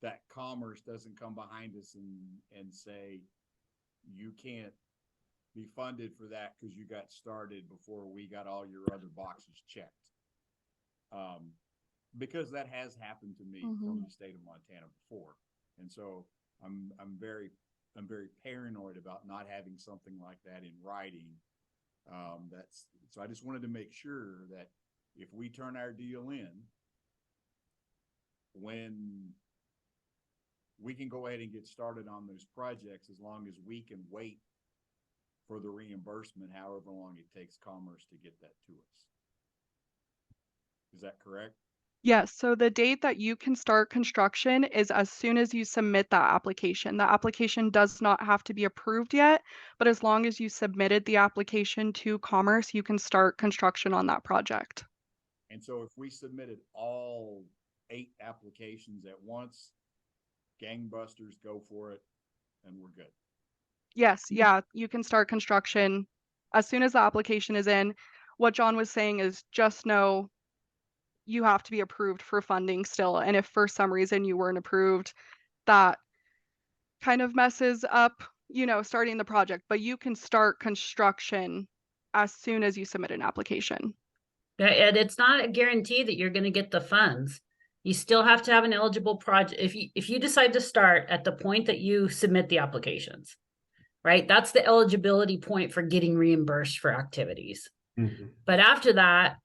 that Commerce doesn't come behind us and say, you can't be funded for that because you got started before we got all your other boxes checked. Because that has happened to me from the state of Montana before. And so I'm very paranoid about not having something like that in writing. So I just wanted to make sure that if we turn our deal in, when we can go ahead and get started on those projects, as long as we can wait for the reimbursement, however long it takes Commerce to get that to us. Is that correct? Yes. So the date that you can start construction is as soon as you submit that application. The application does not have to be approved yet, but as long as you submitted the application to Commerce, you can start construction on that project. And so if we submitted all 8 applications at once, gangbusters, go for it, and we're good. Yes, yeah, you can start construction as soon as the application is in. What John was saying is just know you have to be approved for funding still. And if for some reason you weren't approved, that kind of messes up, starting the project. But you can start construction as soon as you submit an application. Yeah, and it's not a guarantee that you're going to get the funds. You still have to have an eligible project. If you decide to start at the point that you submit the applications, right? That's the eligibility point for getting reimbursed for activities. Mm-hmm. But after that,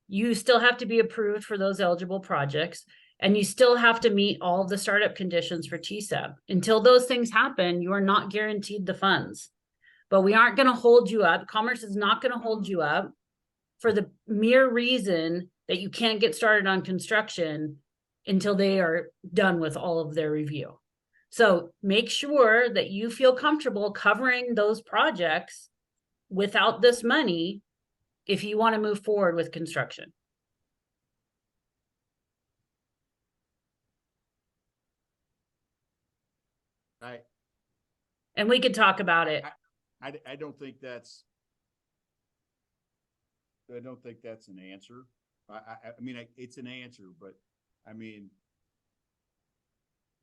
you still have to be approved for those eligible projects, and you still have to meet all of the startup conditions for TSEP. Until those things happen, you are not guaranteed the funds. But we aren't going to hold you up. Commerce is not going to hold you up for the mere reason that you can't get started on construction until they are done with all of their review. So make sure that you feel comfortable covering those projects without this money if you want to move forward with construction. And we could talk about it. I don't think that's an answer. I mean, it's an answer, but I mean,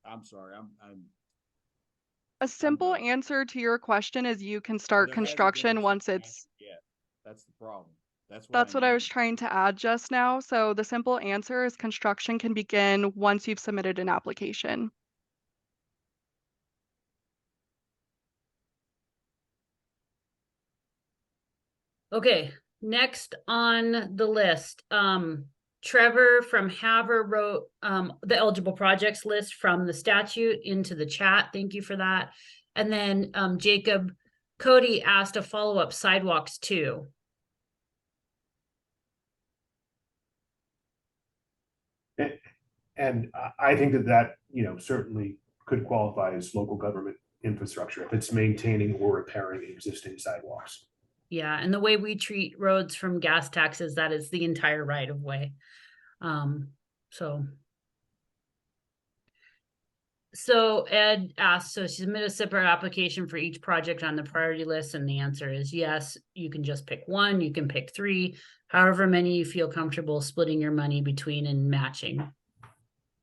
I'm sorry, I'm. A simple done. answer to your question is you can There start hasn't been a construction once simple it's, answer yet. That's the problem. That's what I was need. trying to add just now. So the simple answer is construction can begin once you've submitted an application. Okay, next on the list, Trevor from Haver wrote the eligible projects list from the statute into the chat. Thank you for that. And then Jacob Cody asked a follow-up sidewalks too. And I think that, you know, certainly could qualify as local government infrastructure if it's maintaining or repairing existing sidewalks. Yeah, and the way we treat roads from gas taxes, that is the entire right of way. So Ed asked, so submit a separate application for each project on the priority list, and the answer is yes. You can just pick one, you can pick three, however many you feel comfortable splitting your money between and matching.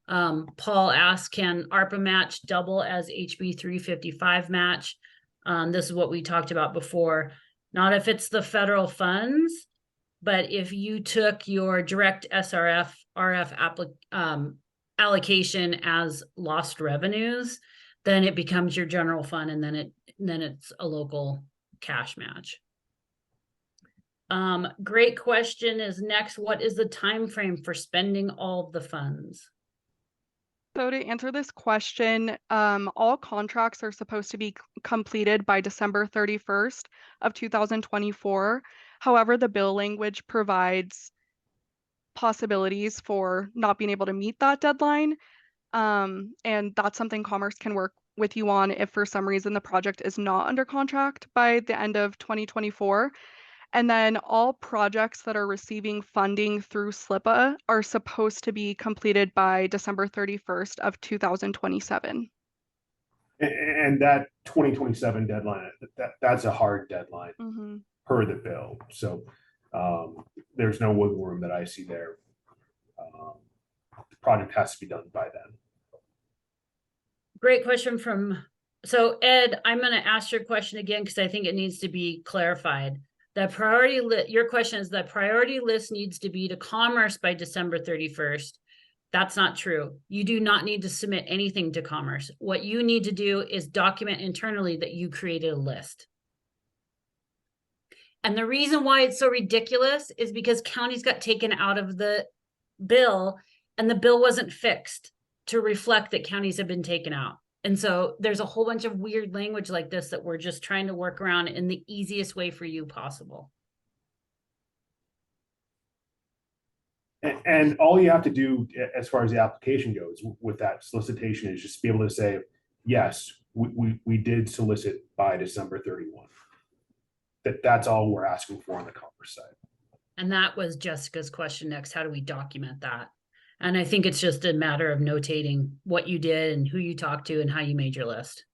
Paul asked, can ARPA match double as HB 355 match? This is what we talked about before. Not if it's the federal funds, but if you took your direct SRF, RF allocation as lost revenues, then it becomes your general fund, and then it's a local cash match. Great question is next. What is the time frame for spending all of the funds? So to answer this question, all contracts are supposed to be completed by December 31st of 2024. However, the bill language provides possibilities for not being able to meet that deadline. And that's something Commerce can work with you on if for some reason the project is not under contract by the end of 2024. And then all projects that are receiving funding through SLIPA are supposed to be completed by December 31st of 2027. And that 2027 deadline, that's a hard deadline per the bill. So there's no wiggle room that I see there. The project has to be done by then. Great question so Ed, I'm going to ask your question again because I think it needs to be clarified. The priority your question is the priority list needs to be to Commerce by December 31st. That's not true. You do not need to submit anything to Commerce. What you need to do is document internally that you created a list. And the reason why it's so ridiculous is because counties got taken out of the bill, and the bill wasn't fixed to reflect that counties have been taken out. And so there's a whole bunch of weird language like this that we're just trying to work around in the easiest way for you possible. And all you have to do as far as the application goes with that solicitation is just be able to say, yes, we did solicit by December 31. That's all we're asking for on the Commerce side. And that was Jessica's question next. How do we document that? And I think it's just a matter of notating what you did and who you talked to and how you made your list.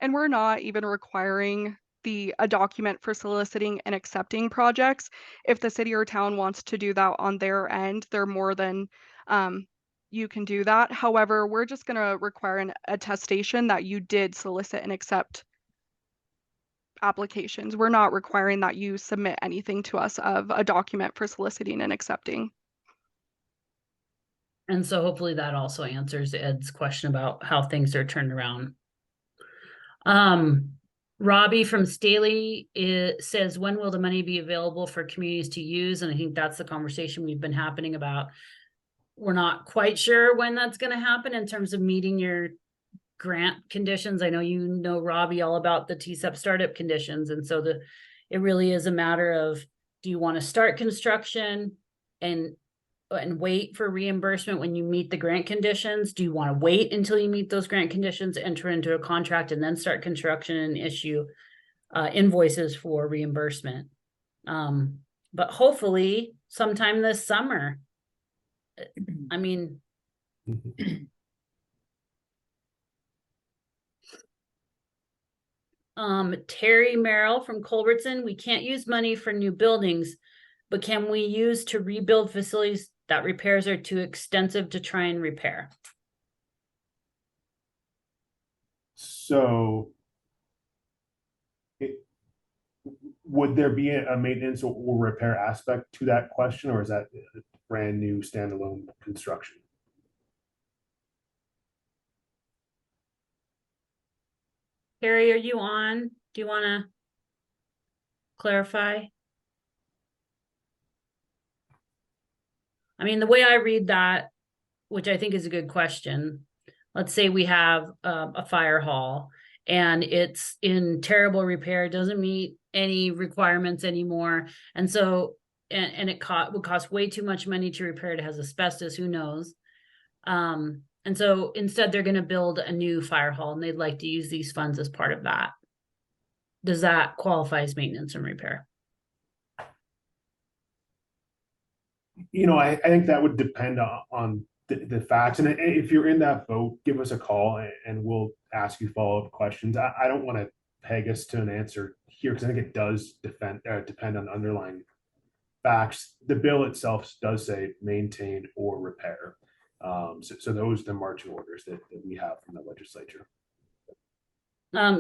And we're not even requiring a document for soliciting and accepting projects. If the city or town wants to do that on their end, they're more than you can do that. However, we're just going to require an attestation that you did solicit and accept applications. We're not requiring that you submit anything to us of a document for soliciting and accepting. And so hopefully that also answers Ed's question about how things are turned around. Robbie from Staley says, when will the money be available for communities to use? And I think that's the conversation we've been happening about. We're not quite sure when that's going to happen in terms of meeting your grant conditions. I know you know, Robbie, all about the TSEP startup conditions. And so it really is a matter of, do you want to start construction and wait for reimbursement when you meet the grant conditions? Do you want to wait until you meet those grant conditions, enter into a contract, and then start construction and issue invoices for reimbursement. But hopefully sometime this summer. I mean, Terry Merrill from Culbertson, we can't use money for new buildings, but can we use to rebuild facilities that repairs are too extensive to try and repair? So would there be a maintenance or repair aspect to that question, or is that brand new standalone construction? Terry, are you on? Do you want to clarify? I mean, the way I read that, which I think is a good question, let's say we have a fire hall and it's in terrible repair, doesn't meet any requirements anymore. And so, and it would cost way too much money to repair it. It has asbestos, who knows? And so instead they're going to build a new fire hall and they'd like to use these funds as part of that. Does that qualify as maintenance and repair? You know, I think that would depend on the facts. And if you're in that vote, give us a call and we'll ask you follow-up questions. I don't want to peg us to an answer here because I think it does depend on underlying facts. The bill itself does say maintain or repair. So those are the marching orders that we have from the legislature.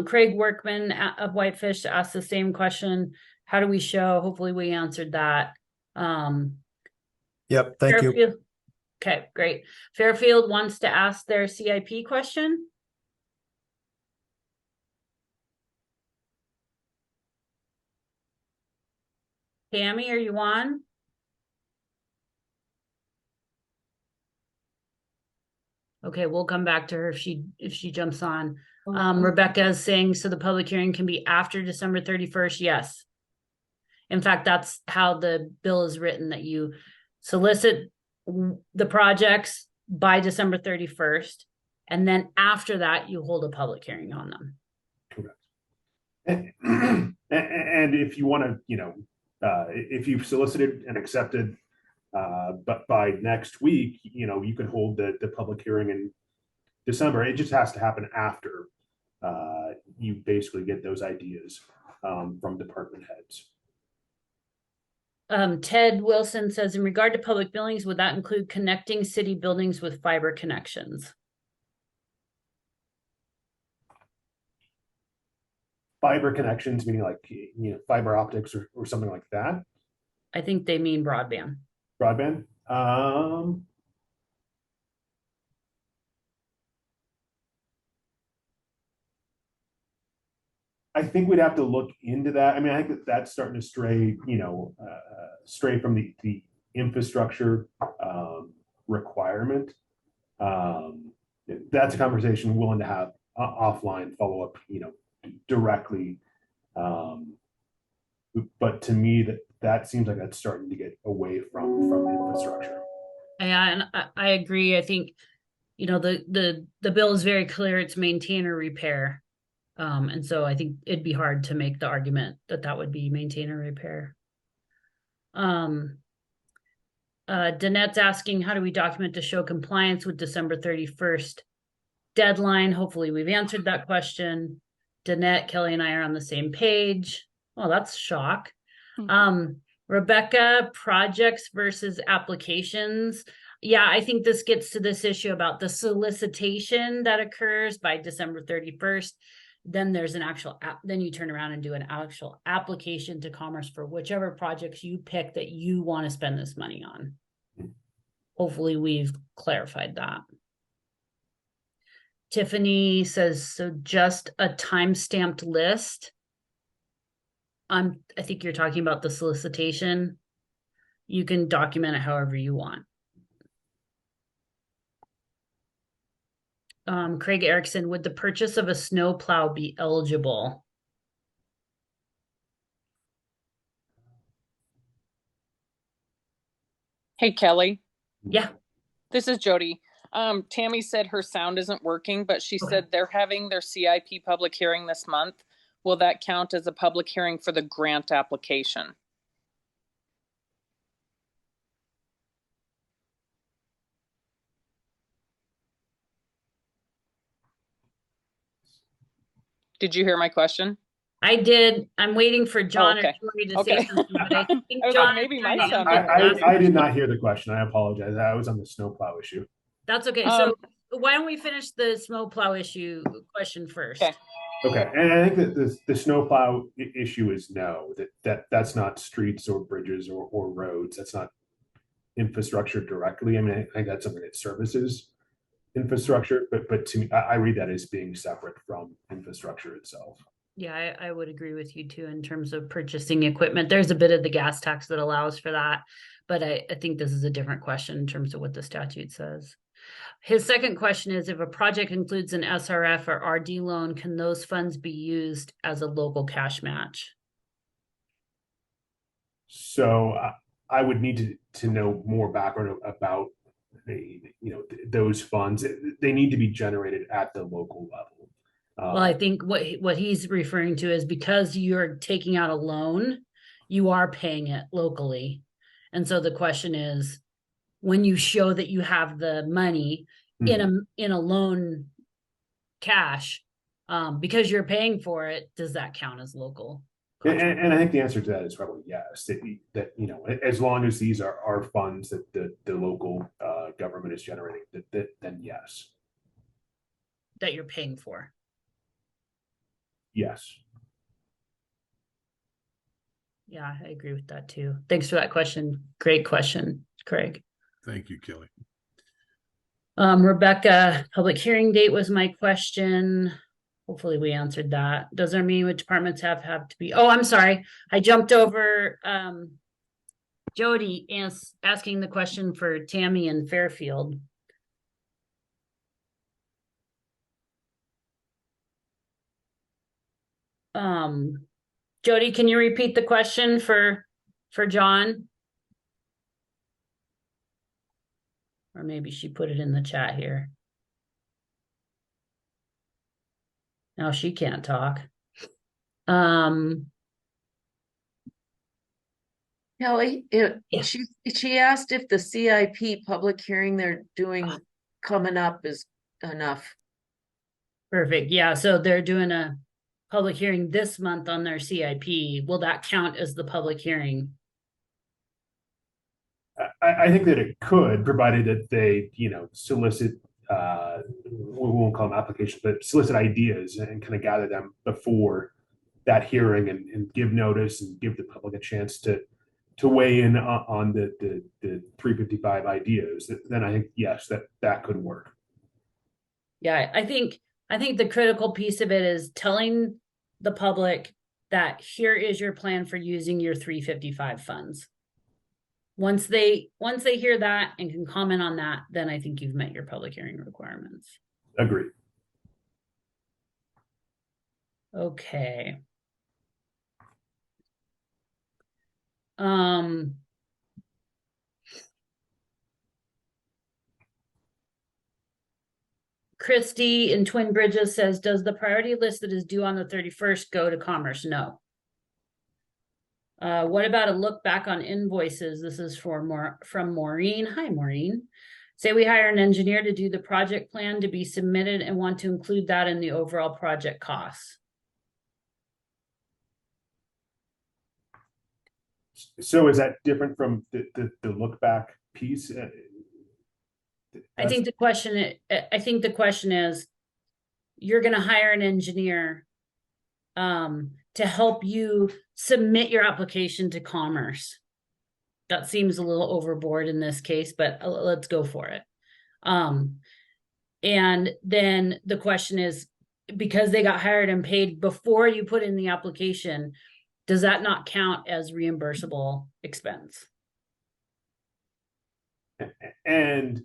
Craig Workman of Whitefish asked the same question. How do we show? Hopefully we answered that. Yep, thank you. Okay, great. Fairfield wants to ask their CIP question. Tammy, are you on? Okay, we'll come back to her if she jumps on. Rebecca is saying, so the public hearing can be after December 31st. Yes. In fact, that's how the bill is written, that you solicit the projects by December 31st. And then after that, you hold a public hearing on them. Correct. And if you want to, you know, if you've solicited and accepted, but by next week, you know, you can hold the public hearing in December. It just has to happen after you basically get those ideas from department heads. Ted Wilson says, in regard to public buildings, would that include connecting city buildings with fiber connections? Fiber connections, meaning like, you know, fiber optics or something like that? I think they mean broadband. Broadband? I think we'd have to look into that. I mean, I think that's starting to stray, you know, stray from the infrastructure requirement. That's a conversation we're willing to have offline, follow up, you know, directly. But to me, that seems like that's starting to get away from infrastructure. Yeah, and I agree. I think, you know, the bill is very clear. It's maintain or repair. And so I think it'd be hard to make the argument that that would be maintain or repair. Danette's asking, how do we document to show compliance with December 31st deadline? Hopefully we've answered that question. Danette, Kelly, and I are on the same page. Oh, that's shock. Rebecca, projects versus applications. Yeah, I think this gets to this issue about the solicitation that occurs by December 31st. Then there's an actual app, then you turn around and do an actual application to Commerce for whichever projects you pick that you want to spend this money on. Hopefully we've clarified that. Tiffany says, so just a time-stamped list. I think you're talking about the solicitation. You can document it however you want. Craig Erickson, would the purchase of a snow plow be eligible? Hey, Kelly. Yeah. This is Jody. Tammy said her sound isn't working, but she said they're having their CIP public hearing this month. will that count as a public hearing for the grant application? Did you hear my question? I did. I'm waiting for John okay. and Tori to say Okay. something, but I think I was John like, maybe is mine trying to sounded answer the last I did question. not hear the question. I apologize. I was on the snowplow issue. That's okay. So why don't we finish the snowplow issue question first? Okay. Okay, and I think that the snowplow issue is no, that's not streets or bridges or roads. That's not infrastructure directly. I mean, I think that's something that services infrastructure, but to me, I read that as being separate from infrastructure itself. Yeah, I would agree with you too in terms of purchasing equipment. There's a bit of the gas tax that allows for that, but I think this is a different question in terms of what the statute says. His second question is, if a project includes an SRF or RD loan, can those funds be used as a local cash match? So I would need to know more background about those funds. They need to be generated at the local level. Well, I think what he's referring to is because you're taking out a loan, you are paying it locally. And so the question is, when you show that you have the money in a loan cash, because you're paying for it, does that count as local? And I think the answer to that is probably yes. That as long as these are funds that the local government is generating, then yes. That you're paying for. Yes. Yeah, I agree with that too. Thanks for that question. Great question, Craig. Thank you, Kelly. Rebecca, public hearing date was my question. Hopefully we answered that. Does that mean which departments have to be? Oh, I'm sorry. I jumped over Jody asking the question for Tammy and Fairfield. Jody, can you repeat the question for John? Or maybe she put it in the chat here. Now she can't talk. Kelly, she asked if the CIP public hearing they're doing coming up is enough. Perfect. Yeah, so they're doing a public hearing this month on their CIP. Will that count as the public hearing? I think that it could, provided that they, solicit, we won't call them applications, but solicit ideas and kind of gather them before that hearing and give notice and give the public a chance to weigh in on the 355 ideas. Then I think, yes, that could work. Yeah, I think the critical piece of it is telling the public that here is your plan for using your 355 funds. Once they hear that and can comment on that, then I think you've met your public hearing requirements. Agreed. Okay. Christy in Twin Bridges says, does the priority list that is due on the 31st go to Commerce? No. What about a look back on invoices? This is from Maureen. Hi, Maureen. Say we hire an engineer to do the project plan to be submitted and want to include that in the overall project costs. So is that different from the look back piece? I think the question is, you're going to hire an engineer to help you submit your application to Commerce. That seems a little overboard in this case, but let's go for it. And then the question is, because they got hired and paid before you put in the application, does that not count as reimbursable expense? And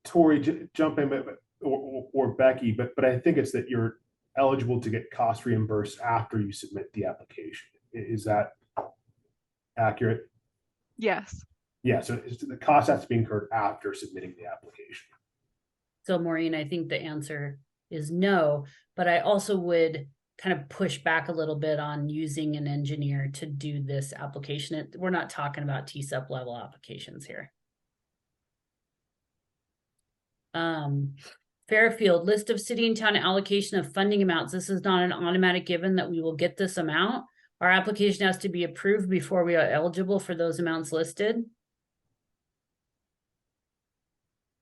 Tori, jump in, or Becky, but I think it's that you're eligible to get cost reimbursed after you submit the application. Is that accurate? Yes. Yeah, so the cost has to be incurred after submitting the application. So Maureen, I think the answer is no, but I also would kind of push back a little bit on using an engineer to do this application. We're not talking about TSEP level applications here. Fairfield, list of city and town allocation of funding amounts. This is not an automatic given that we will get this amount. Our application has to be approved before we are eligible for those amounts listed.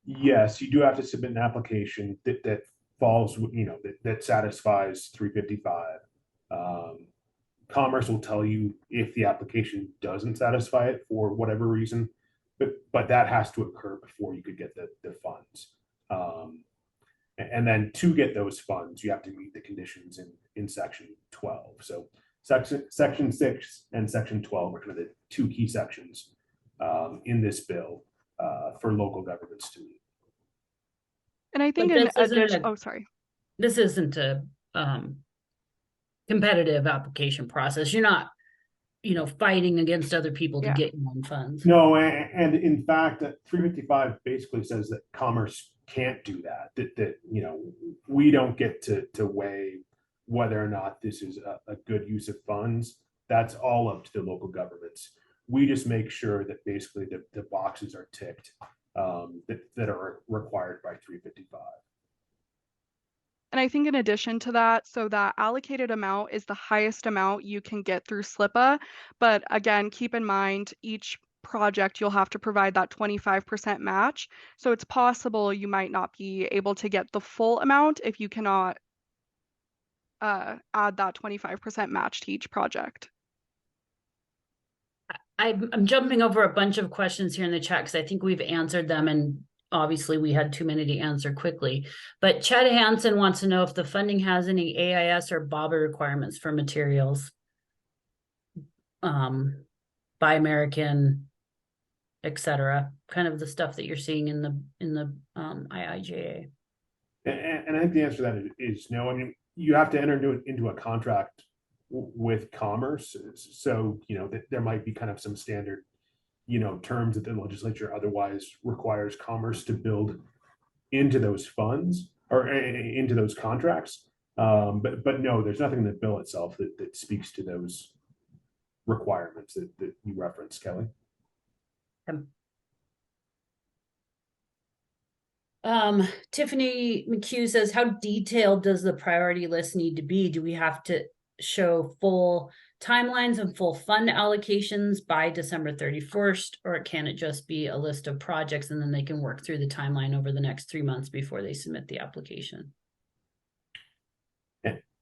Yes, you do have to submit an application that falls, that satisfies 355. Commerce will tell you if the application doesn't satisfy it for whatever reason, but that has to occur before you could get the funds. And then to get those funds, you have to meet the conditions in section 12. So section 6 and section 12 are kind of the two key sections in this bill for local governments to meet. And I think in addition, oh, sorry. This isn't a competitive application process. You're not, fighting against other people to get your own funds. No, and in fact, 355 basically says that Commerce can't do that. That we don't get to weigh whether or not this is a good use of funds. That's all up to the local governments. We just make sure that basically the boxes are ticked that are required by 355. And I think in addition to that, so that allocated amount is the highest amount you can get through SLIPA. But again, keep in mind, each project you'll have to provide that 25% match. So it's possible you might not be able to get the full amount if you cannot add that 25% match to each project. I'm jumping over a bunch of questions here in the chat because I think we've answered them, and obviously we had too many to answer quickly. But Chad Hansen wants to know if the funding has any AIS or BABA requirements for materials, Buy American, etc. Kind of the stuff that you're seeing in the IIJA. And I think the answer to that is no. I mean, you have to enter into a contract with Commerce, so there might be kind of some standard terms that the legislature otherwise requires Commerce to build into those funds or into those contracts. But no, there's nothing in the bill itself that speaks to those requirements that you referenced, Kelly. Tiffany McHugh says, how detailed does the priority list need to be? Do we have to show full timelines and full fund allocations by December 31st, or can it just be a list of projects and then they can work through the timeline over the next 3 months before they submit the application?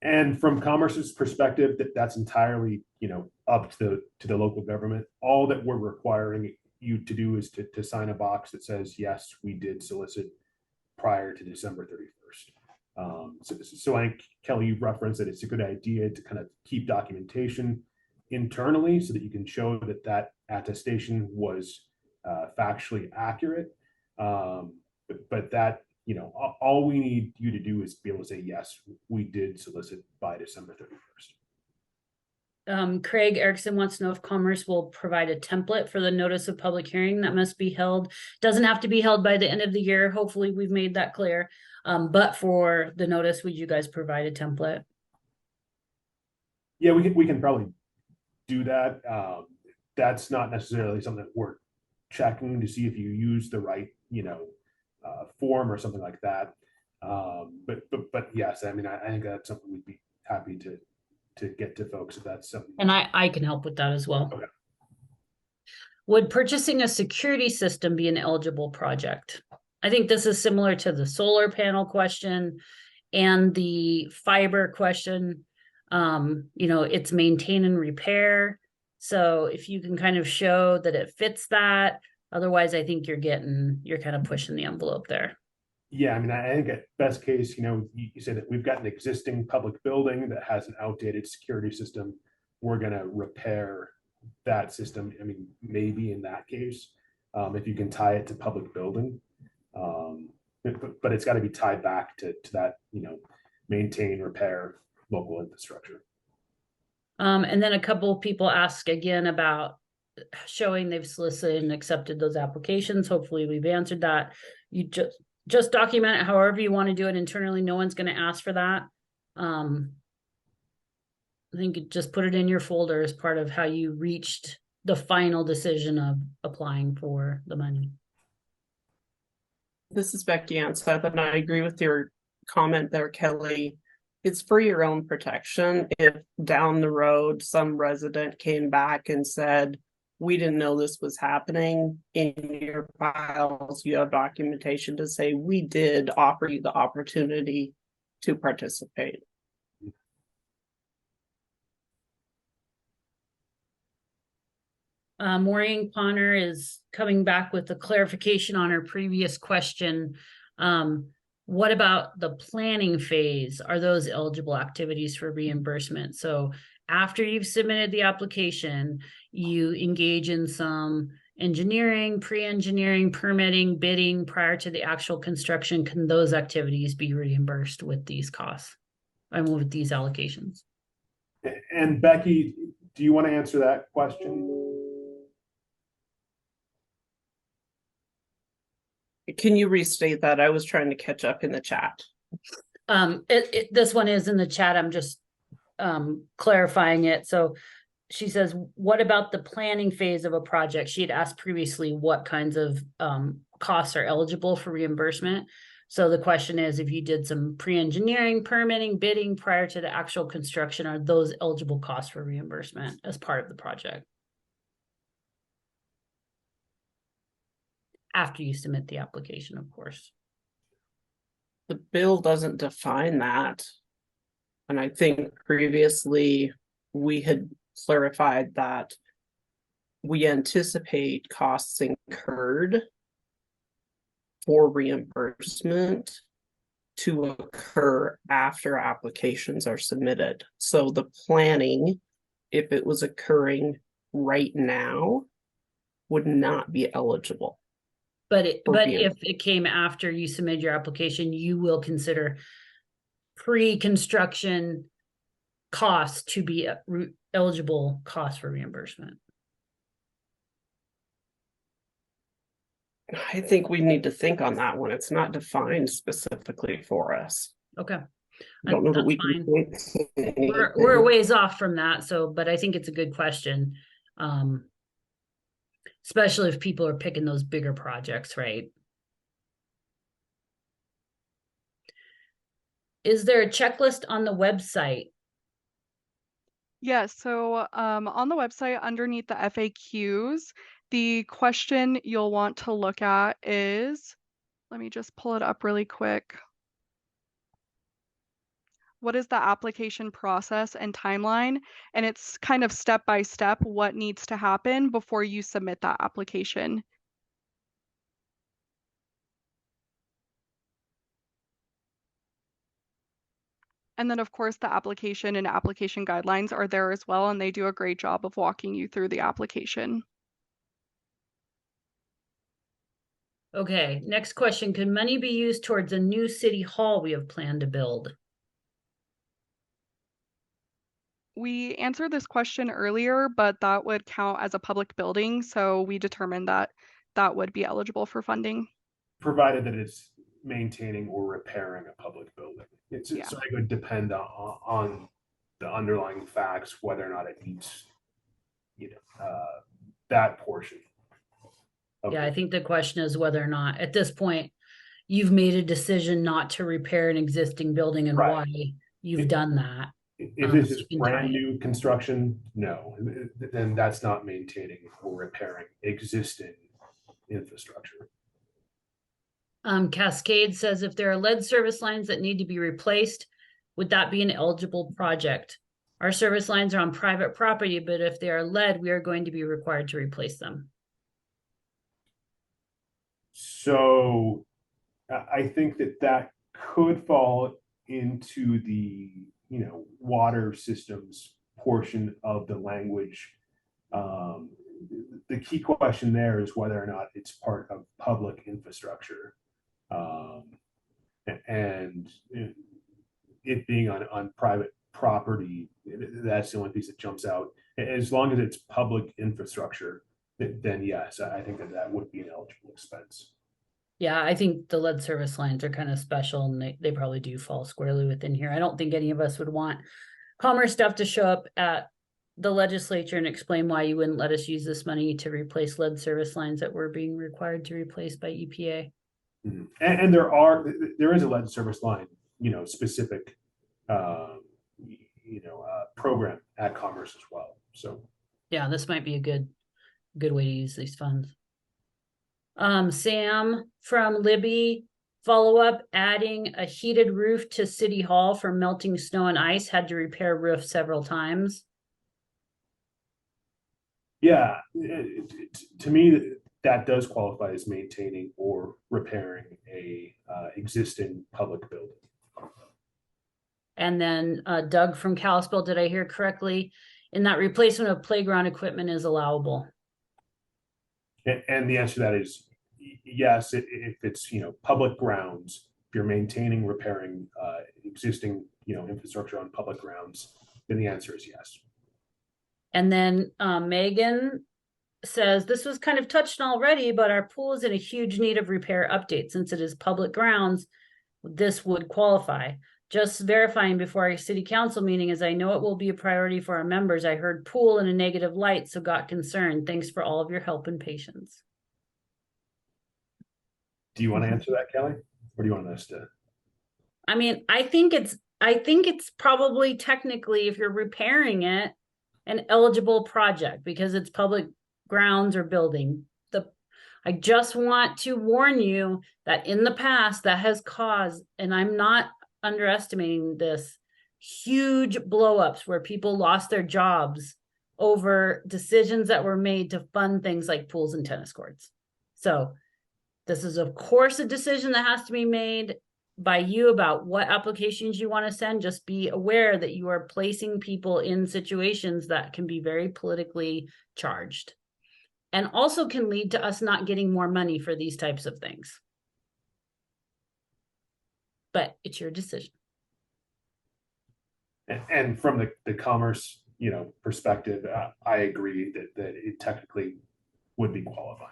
And from Commerce's perspective, that's entirely up to the local government. All that we're requiring you to do is to sign a box that says, yes, we did solicit prior to December 31st. So I think, Kelly, you referenced that it's a good idea to kind of keep documentation internally so that you can show that attestation was factually accurate. But that, all we need you to do is be able to say, yes, we did solicit by December 31st. Craig Erickson wants to know if Commerce will provide a template for the notice of public hearing that must be held. Doesn't have to be held by the end of the year. Hopefully we've made that clear. But for the notice, would you guys provide a template? Yeah, we can probably do that. That's not necessarily something that we're checking to see if you use the right, form or something like that. But yes, I mean, I think that's something we'd be happy to get to folks if that's something. And I can help with that as well. Okay. Would purchasing a security system be an eligible project? I think this is similar to the solar panel question and the fiber question. It's maintain and repair. So if you can kind of show that it fits that, otherwise I think you're kind of pushing the envelope there. Yeah, I mean, I think at best case, you say that we've got an existing public building that has an outdated security system. We're going to repair that system. I mean, maybe in that case, if you can tie it to public building, but it's got to be tied back to that, maintain, repair local infrastructure. And then a couple of people ask again about showing they've solicited and accepted those applications. Hopefully we've answered that. You just document it however you want to do it internally. No one's going to ask for that. I think just put it in your folder as part of how you reached the final decision of applying for the money. This is Becky Anseth, and I agree with your comment there, Kelly. It's for your own protection. If down the road, some resident came back and said, we didn't know this was happening, in your files, you have documentation to say, we did offer you the opportunity to participate. Maureen Connor is coming back with a clarification on her previous question. What about the planning phase? Are those eligible activities for reimbursement? So after you've submitted the application, you engage in some engineering, pre-engineering, permitting, bidding prior to the actual construction. Can those activities be reimbursed with these costs? I mean, with these allocations? And Becky, do you want to answer that question? Can you restate that? I was trying to catch up in the chat. This one is in the chat. I'm just clarifying it. So she says, what about the planning phase of a project? She had asked previously what kinds of costs are eligible for reimbursement. So the question is, if you did some pre-engineering, permitting, bidding prior to the actual construction, are those eligible costs for reimbursement as part of the project? After you submit the application, of course. The bill doesn't define that. And I think previously we had clarified that we anticipate costs incurred for reimbursement to occur after applications are submitted. So the planning, if it was occurring right now, would not be eligible. But if it came after you submit your application, you will consider pre-construction costs to be eligible costs for reimbursement. I think we need to think on that one. It's not defined specifically for us. Okay. I don't know that we can. We're a ways off from that. So, but I think it's a good question. Especially if people are picking those bigger projects, right? Is there a checklist on the website? Yes, so on the website underneath the FAQs, the question you'll want to look at is, let me just pull it up really quick. What is the application process and timeline? And it's kind of step by step what needs to happen before you submit that application. And then, of course, the application and application guidelines are there as well, and they do a great job of walking you through the application. Okay, next question. Can money be used towards a new city hall we have planned to build? We answered this question earlier, but that would count as a public building, so we determined that that would be eligible for funding. Provided that it's maintaining or repairing a public building. So it would depend on the underlying facts, whether or not it meets, that portion. Yeah, I think the question is whether or not, at this point, you've made a decision not to repair an existing building and why you've done that. If this is brand new construction, no, then that's not maintaining or repairing existing infrastructure. Cascade says if there are lead service lines that need to be replaced, would that be an eligible project? Our service lines are on private property, but if they are lead, we are going to be required to replace them. So I think that could fall into the, water systems portion of the language. The key question there is whether or not it's part of public infrastructure. And it being on private property, that's the only piece that jumps out. As long as it's public infrastructure, then yes, I think that would be an eligible expense. Yeah, I think the lead service lines are kind of special and they probably do fall squarely within here. I don't think any of us would want Commerce stuff to show up at the legislature and explain why you wouldn't let us use this money to replace lead service lines that were being required to replace by EPA. Mhm. And there is a lead service line, specific, program at Commerce as well. So Yeah, this might be a good way to use these funds. Sam from Libby, follow up, adding a heated roof to City Hall for melting snow and ice, had to repair roof several times. yeah, to me, that does qualify as maintaining or repairing a existing public building. And then Doug from Kalispell, did I hear correctly? In that replacement of playground equipment is allowable. And the answer to that is yes, if it's, public grounds, if you're maintaining, repairing existing, infrastructure on public grounds, then the answer is yes. And then Megan says, this was kind of touched on already, but our pool is in a huge need of repair update. Since it is public grounds, this would qualify. Just verifying before our city council meeting, as I know it will be a priority for our members. I heard pool in a negative light, so got concerned. Thanks for all of your help and patience. Do you want to answer that, Kelly? Or do you want us to? I mean, I think it's probably technically, if you're repairing it, an eligible project because it's public grounds or building. I just want to warn you that in the past that has caused, and I'm not underestimating this, huge blowups where people lost their jobs over decisions that were made to fund things like pools and tennis courts. So this is, of course, a decision that has to be made by you about what applications you want to send. Just be aware that you are placing people in situations that can be very politically charged and also can lead to us not getting more money for these types of things. But it's your decision. And from the commerce, perspective, I agree that it technically would be qualifying.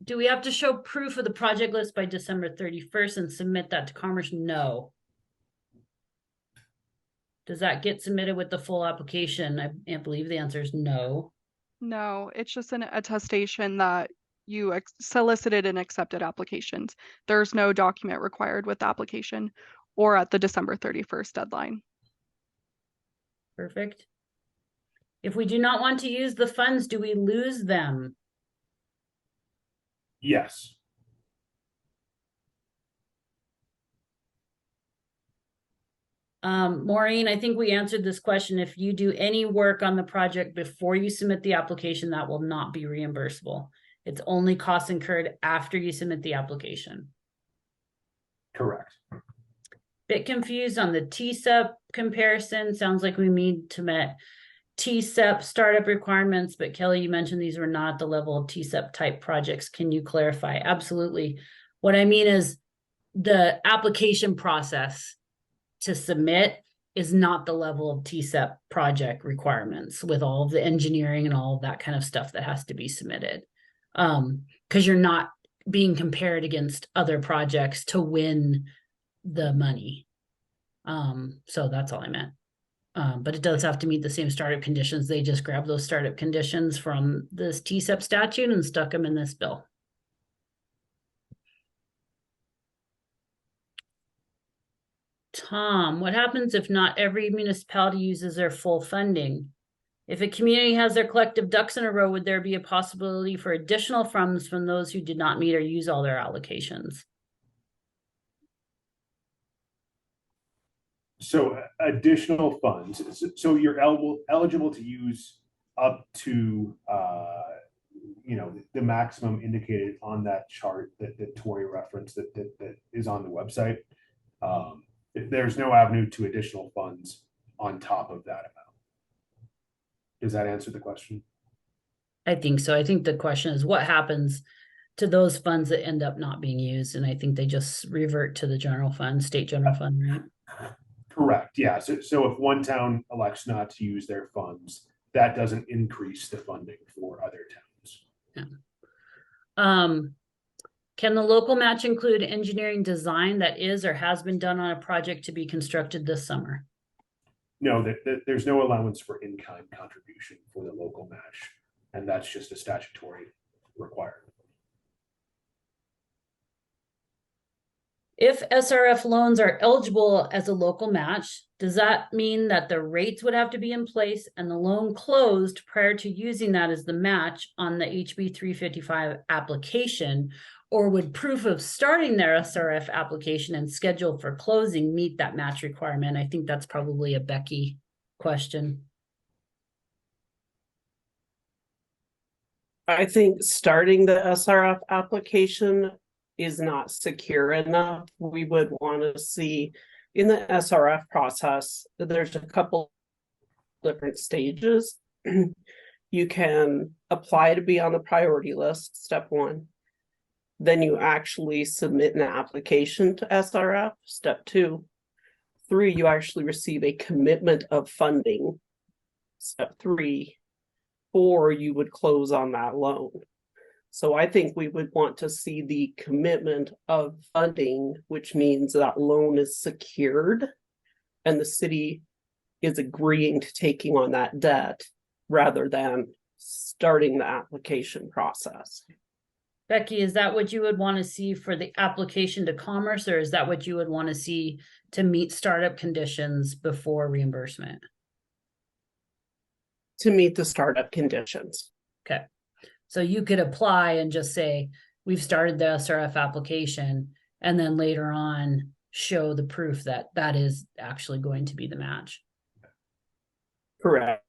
Do we have to show proof of the project list by December 31st and submit that to Commerce? No. Does that get submitted with the full application? I believe the answer is no. No, it's just an attestation that you solicited and accepted applications. There's no document required with the application or at the December 31st deadline. Perfect. If we do not want to use the funds, do we lose them? Yes. Maureen, I think we answered this question. If you do any work on the project before you submit the application, that will not be reimbursable. It's only costs incurred after you submit the application. Correct. Bit confused on the TSEP comparison. Sounds like we need to met TSEP startup requirements, but Kelly, you mentioned these were not the level of TSEP type projects. Can you clarify? Absolutely. What I mean is the application process to submit is not the level of TSEP project requirements with all of the engineering and all of that kind of stuff that has to be submitted. Because you're not being compared against other projects to win the money. So that's all I meant. But it does have to meet the same startup conditions. They just grabbed those startup conditions from this TSEP statute and stuck them in this bill. Tom, what happens if not every municipality uses their full funding? If a community has their collective ducks in a row, would there be a possibility for additional funds from those who did not meet or use all their allocations? So additional funds. So you're eligible to use up to the maximum indicated on that chart that Tori referenced that is on the website. There's no avenue to additional funds on top of that amount. Does that answer the question? I think so. I think the question is what happens to those funds that end up not being used, and I think they just revert to the general fund, state general fund, right? Correct. Yeah. So if one town elects not to use their funds, that doesn't increase the funding for other towns. Yeah. Can the local match include engineering design that is or has been done on a project to be constructed this summer? No, there's no allowance for in-kind contribution for the local match, and that's just a statutory requirement. If SRF loans are eligible as a local match, does that mean that the rates would have to be in place and the loan closed prior to using that as the match on the HB 355 application? Or would proof of starting their SRF application and schedule for closing meet that match requirement? I think that's probably a Becky question. I think starting the SRF application is not secure enough. We would want to see in the SRF process, there's a couple different stages. You can apply to be on the priority list, step one. Then you actually submit an application to SRF, step 2. 3, you actually receive a commitment of funding, step 3. 4, you would close on that loan. So I think we would want to see the commitment of funding, which means that loan is secured and the city is agreeing to taking on that debt rather than starting the application process. Becky, is that what you would want to see for the application to Commerce, or is that what you would want to see to meet startup conditions before reimbursement? To meet the startup conditions. Okay. So you could apply and just say, we've started the SRF application, and then later on show the proof that that is actually going to be the match. Correct.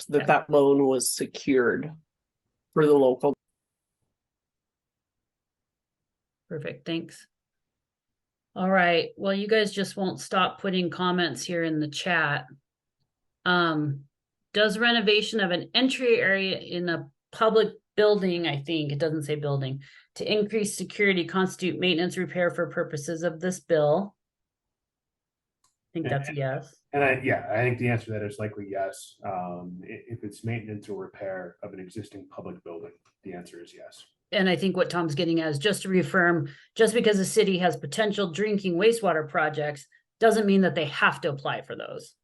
That loan was secured for the local. Perfect, thanks. All right, well, you guys just won't stop putting comments here in the chat. Does renovation of an entry area in a public building, I think, it doesn't say building, to increase security constitute maintenance repair for purposes of this bill? I think that's a yes. And I think the answer to that is likely yes. If it's maintenance or repair of an existing public building, the answer is yes. And I think what Tom's getting at is just to reaffirm, just because a city has potential drinking wastewater projects doesn't mean that they have to apply for those.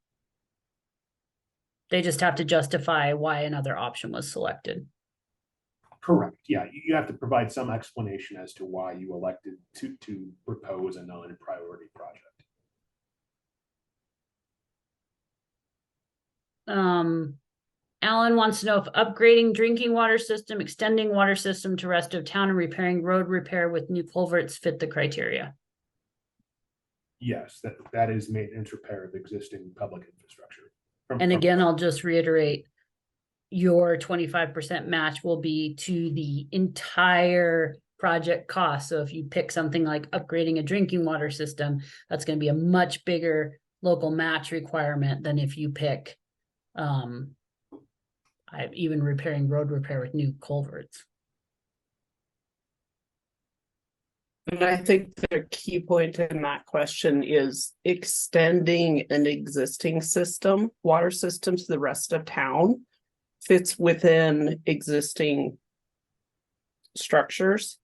They just have to justify why another option was selected. Correct. Yeah, you have to provide some explanation as to why you elected to propose a non-priority project. Alan wants to know if upgrading drinking water system, extending water system to rest of town, and repairing road repair with new culverts fit the criteria. Yes, that is maintenance repair of existing public infrastructure. And again, I'll just reiterate, your 25% match will be to the entire project cost. So if you pick something like upgrading a drinking water system, that's going to be a much bigger local match requirement than if you pick even repairing road repair with new culverts. And I think the key point in that question is extending an existing system, water system, to the rest of town fits within existing structures.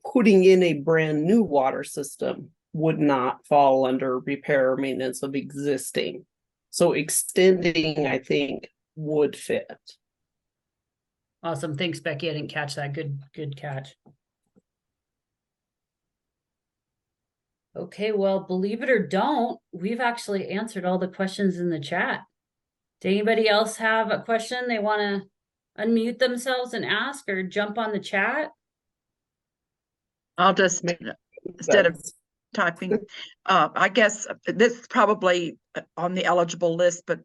Putting in a brand new water system would not fall under repair or maintenance of existing. So extending, I think, would fit. Awesome. Thanks, Becky. I didn't catch that. Good catch. Okay, well, believe it or don't, we've actually answered all the questions in the chat. Did anybody else have a question they want to unmute themselves and ask, or jump on the chat? I'll just, instead of typing, I guess this is probably on the eligible list, but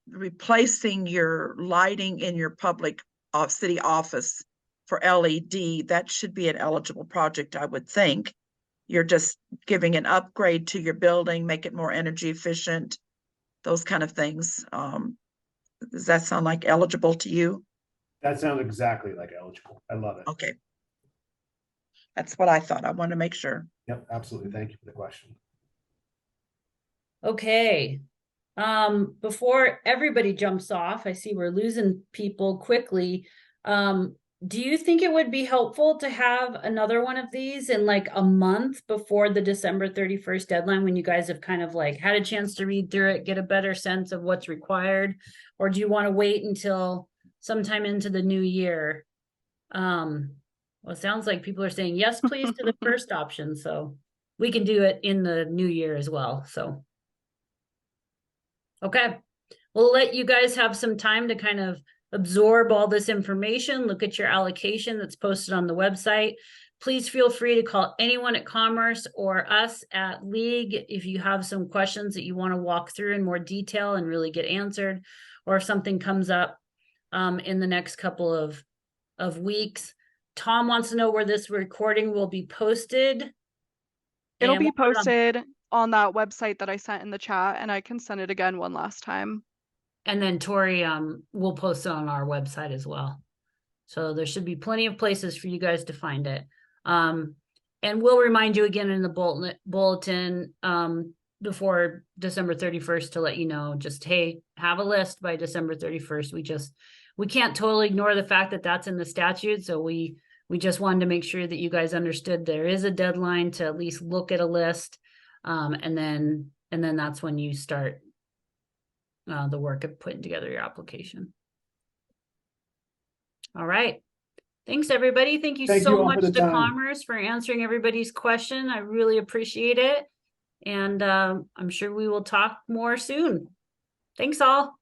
replacing your lighting in your public city office for LED, that should be an eligible project, I would think. You're just giving an upgrade to your building, make it more energy efficient, those kind of things. Does that sound like eligible to you? That sounds exactly like eligible. I love it. Okay. That's what I thought. I want to make sure. Yep, absolutely. Thank you for the question. Okay. Before everybody jumps off, I see we're losing people quickly. do you think it would be helpful to have another one of these in like a month before the December 31st deadline, when you guys have kind of like had a chance to read through it, get a better sense of what's required? Or do you want to wait until sometime into the new year? Well, it sounds like people are saying yes, please, to the first option, so we can do it in the new year as well, so. Okay, we'll let you guys have some time to kind of absorb all this information, look at your allocation that's posted on the website. Please feel free to call anyone at Commerce or us at League if you have some questions that you want to walk through in more detail and really get answered, or if something comes up in the next couple of weeks. Tom wants to know where this recording will be posted. It'll And be we'll put it on- posted on that website that I sent in the chat, and I can send it again one last time. And then Tori will post it on our website as well. So there should be plenty of places for you guys to find it. And we'll remind you again in the bulletin before December 31st to let you know, just, hey, have a list by December 31st. We can't totally ignore the fact that that's in the statute. So we just wanted to make sure that you guys understood there is a deadline to at least look at a list. And then that's when you start the work of putting together your application. All right. Thanks, everybody. Thank you Thank so you all much for the to time. Commerce for answering everybody's question. I really appreciate it. And I'm sure we will talk more soon. Thanks all.